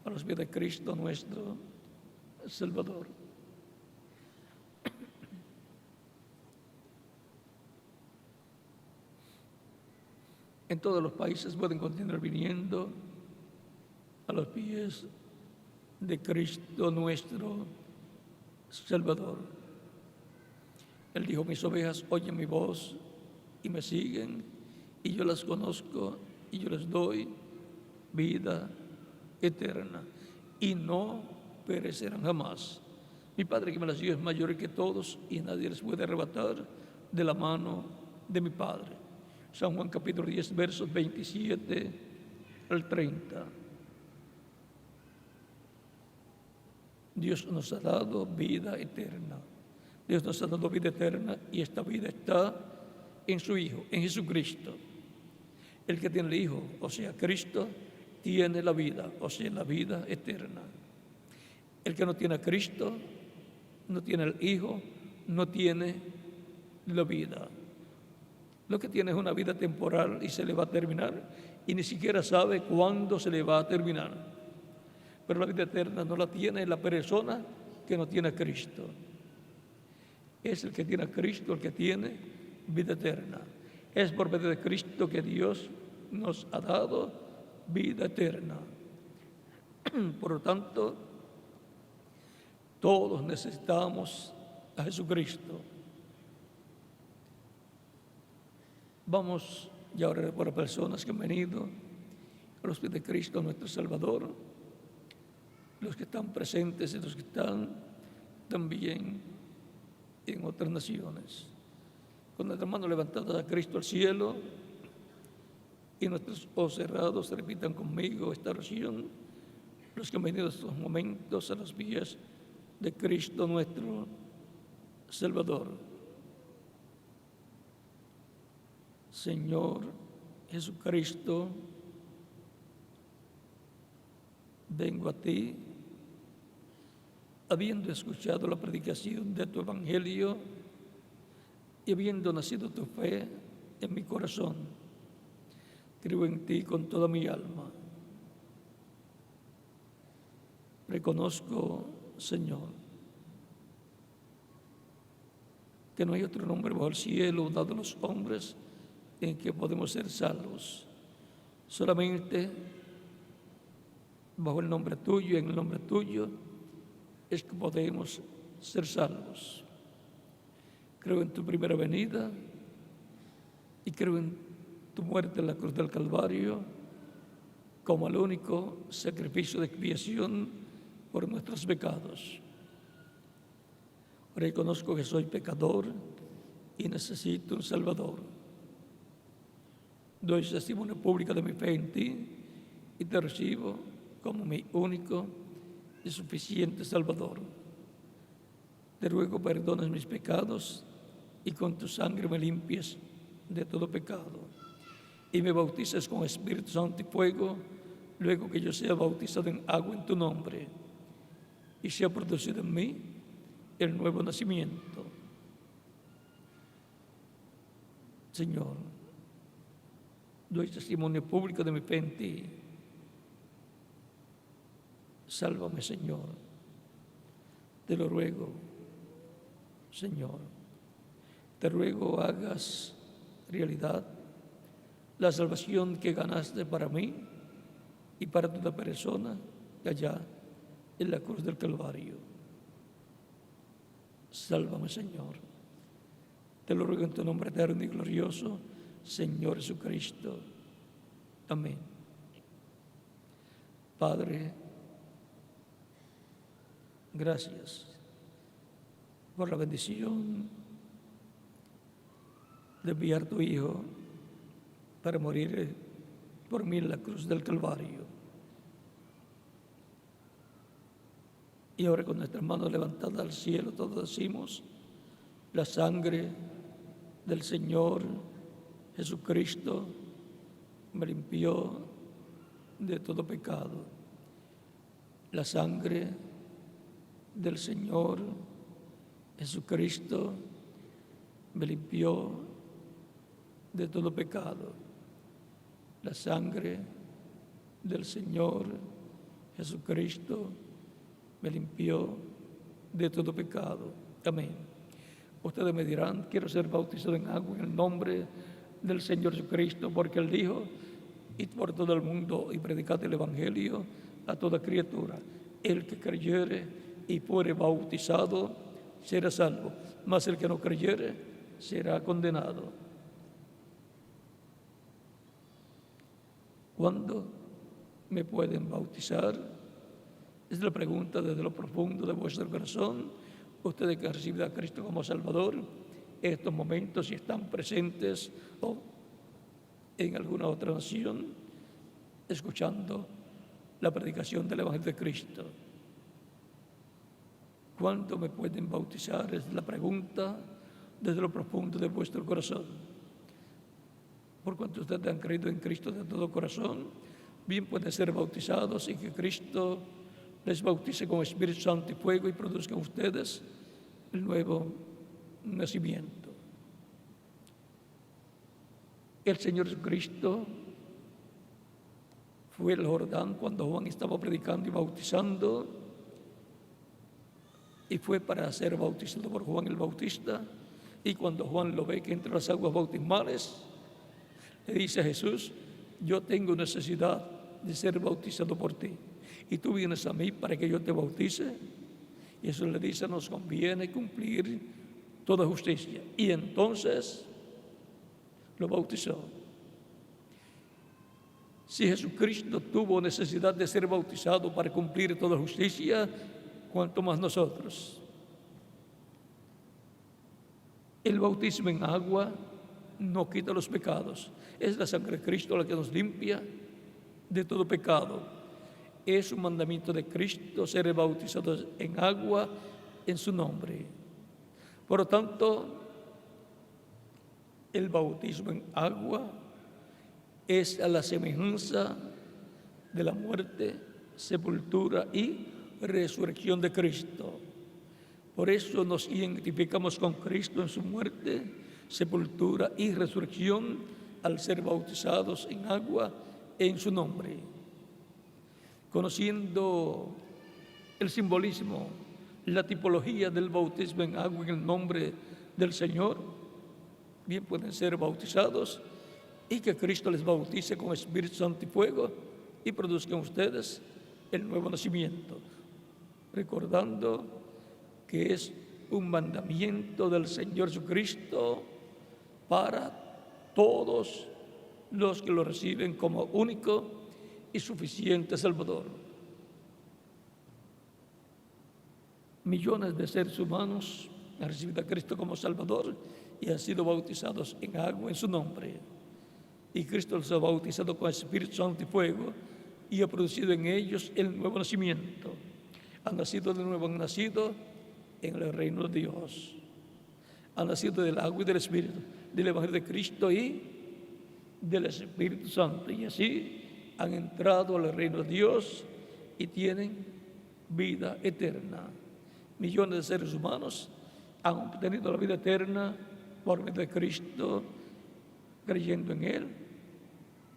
a los pies de Cristo nuestro Salvador. En todos los países pueden continuar viniendo a los pies de Cristo nuestro Salvador. Él dijo: mis ovejas oyen mi voz y me siguen, y yo las conozco y yo les doy vida eterna y no perecerán jamás. Mi Padre que me las dio es mayor que todos y nadie les puede arrebatar de la mano de mi Padre. San Juan capítulo 10, versos 27 al 30. Dios nos ha dado vida eterna. Dios nos ha dado vida eterna y esta vida está en su Hijo, en Jesucristo. El que tiene el Hijo, o sea, Cristo, tiene la vida, o sea, la vida eterna. El que no tiene a Cristo, no tiene al Hijo, no tiene la vida. Lo que tiene es una vida temporal y se le va a terminar y ni siquiera sabe cuándo se le va a terminar. Pero la vida eterna no la tiene la persona que no tiene a Cristo. Es el que tiene a Cristo el que tiene vida eterna. Es por medio de Cristo que Dios nos ha dado vida eterna. Por lo tanto, todos necesitamos a Jesucristo. Vamos ya a orar por las personas que han venido a los pies de Cristo, nuestro Salvador, los que están presentes y los que están también en otras naciones. Con nuestras manos levantadas a Cristo al cielo y nuestros ojos cerrados, repitan conmigo esta oración. Los que han venido a estos momentos a los pies de Cristo nuestro Salvador. Señor Jesucristo, vengo a ti, habiendo escuchado la predicación de tu Evangelio y habiendo nacido tu fe en mi corazón. Creo en ti con toda mi alma. Reconozco, Señor, que no hay otro nombre bajo el cielo dado a los hombres en que podemos ser salvos. Solamente bajo el nombre tuyo y en el nombre tuyo es que podemos ser salvos. Creo en tu primera venida y creo en tu muerte en la cruz del Calvario como el único sacrificio de expiación por nuestros pecados. Reconozco que soy pecador y necesito un Salvador. Doy testimonio público de mi fe en ti y te recibo como mi único y suficiente Salvador. Te ruego perdones mis pecados y con tu sangre me limpies de todo pecado y me bautices con Espíritu Santo y fuego, luego que yo sea bautizado en agua en tu nombre y sea producido en mí el nuevo nacimiento. Señor, doy testimonio público de mi fe en ti. Sálvame, Señor. Te lo ruego, Señor. Te ruego hagas realidad la salvación que ganaste para mí y para toda persona allá en la cruz del Calvario. Sálvame, Señor. Te lo ruego en tu nombre eterno y glorioso, Señor Jesucristo. Amén. Padre, gracias por la bendición de enviar a tu Hijo para morir por mí en la cruz del Calvario. Y ahora con nuestras manos levantadas al cielo todos decimos: la sangre del Señor Jesucristo me limpió de todo pecado. La sangre del Señor Jesucristo me limpió de todo pecado. La sangre del Señor Jesucristo me limpió de todo pecado. Amén. Ustedes me dirán: quiero ser bautizado en agua en el nombre del Señor Jesucristo, porque Él dijo: id por todo el mundo y predicad el Evangelio a toda criatura. El que creyere y fuere bautizado será salvo, mas el que no creyere será condenado. Cuando me pueden bautizar? Es la pregunta desde lo profundo de vuestro corazón. Ustedes que han recibido a Cristo como Salvador, en estos momentos, si están presentes o en alguna otra nación, escuchando la predicación del Evangelio de Cristo. ¿Cuándo me pueden bautizar? Es la pregunta desde lo profundo de vuestro corazón. Por cuanto ustedes han creído en Cristo de todo corazón, bien pueden ser bautizados y que Cristo les bautice con Espíritu Santo y fuego y produzca en ustedes el nuevo nacimiento. El Señor Jesucristo fue al Jordán cuando Juan estaba predicando y bautizando, y fue para ser bautizado por Juan el Bautista. Y cuando Juan lo ve que entre las aguas bautismales, le dice a Jesús: yo tengo necesidad de ser bautizado por ti, y tú vienes a mí para que yo te bautice. Y Jesús le dice: nos conviene cumplir toda justicia. Y entonces lo bautizó. Si Jesucristo tuvo necesidad de ser bautizado para cumplir toda justicia, ¿cuánto más nosotros? El bautismo en agua no quita los pecados. Es la sangre de Cristo la que nos limpia de todo pecado. Es un mandamiento de Cristo ser bautizados en agua en su nombre. Por lo tanto, el bautismo en agua es a la semejanza de la muerte, sepultura y resurrección de Cristo. Por eso nos identificamos con Cristo en su muerte, sepultura y resurrección al ser bautizados en agua en su nombre. Conociendo el simbolismo, la tipología del bautismo en agua en el nombre del Señor, bien pueden ser bautizados y que Cristo les bautice con Espíritu Santo y fuego y produzcan ustedes el nuevo nacimiento, recordando que es un mandamiento del Señor Jesucristo para todos los que lo reciben como único y suficiente Salvador. Millones de seres humanos han recibido a Cristo como Salvador y han sido bautizados en agua en su nombre. Y Cristo los ha bautizado con Espíritu Santo y fuego y ha producido en ellos el nuevo nacimiento. Han nacido de nuevo, han nacido en el reino de Dios. Han nacido del agua y del Espíritu, del Evangelio de Cristo y del Espíritu Santo. Y así han entrado al reino de Dios y tienen vida eterna. Millones de seres humanos han obtenido la vida eterna por medio de Cristo, creyendo en Él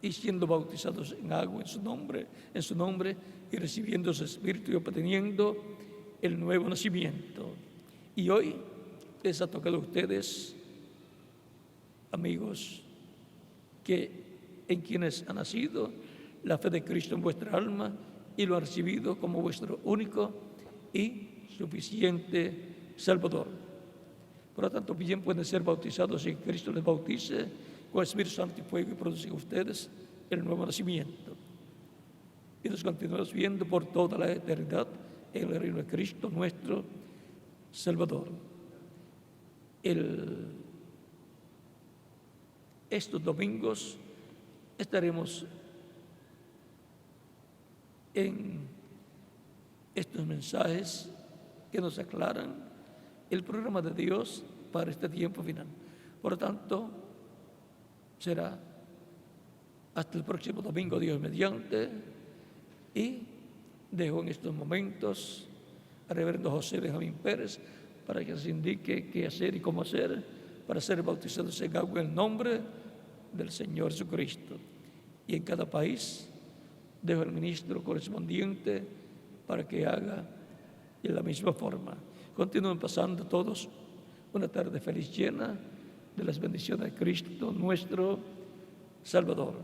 y siendo bautizados en agua en su nombre y recibiendo su Espíritu y obteniendo el nuevo nacimiento. Y hoy les ha tocado a ustedes, amigos, que en quienes ha nacido la fe de Cristo en vuestra alma y lo han recibido como vuestro único y suficiente Salvador. Por lo tanto, bien pueden ser bautizados y Cristo les bautice con Espíritu Santo y fuego y produce en ustedes el nuevo nacimiento. Y nos continuamos viendo por toda la eternidad en el reino de Cristo, nuestro Salvador. Estos domingos estaremos en estos mensajes que nos aclaran el programa de Dios para este tiempo final. Por lo tanto, será hasta el próximo domingo, Dios mediante, y dejo en estos momentos al reverendo José Benjamín Pérez para que nos indique qué hacer y cómo hacer para ser bautizados en agua en el nombre del Señor Jesucristo. Y en cada país dejo al ministro correspondiente para que haga de la misma forma. Continúen pasando todos una tarde feliz llena de las bendiciones de Cristo, nuestro Salvador.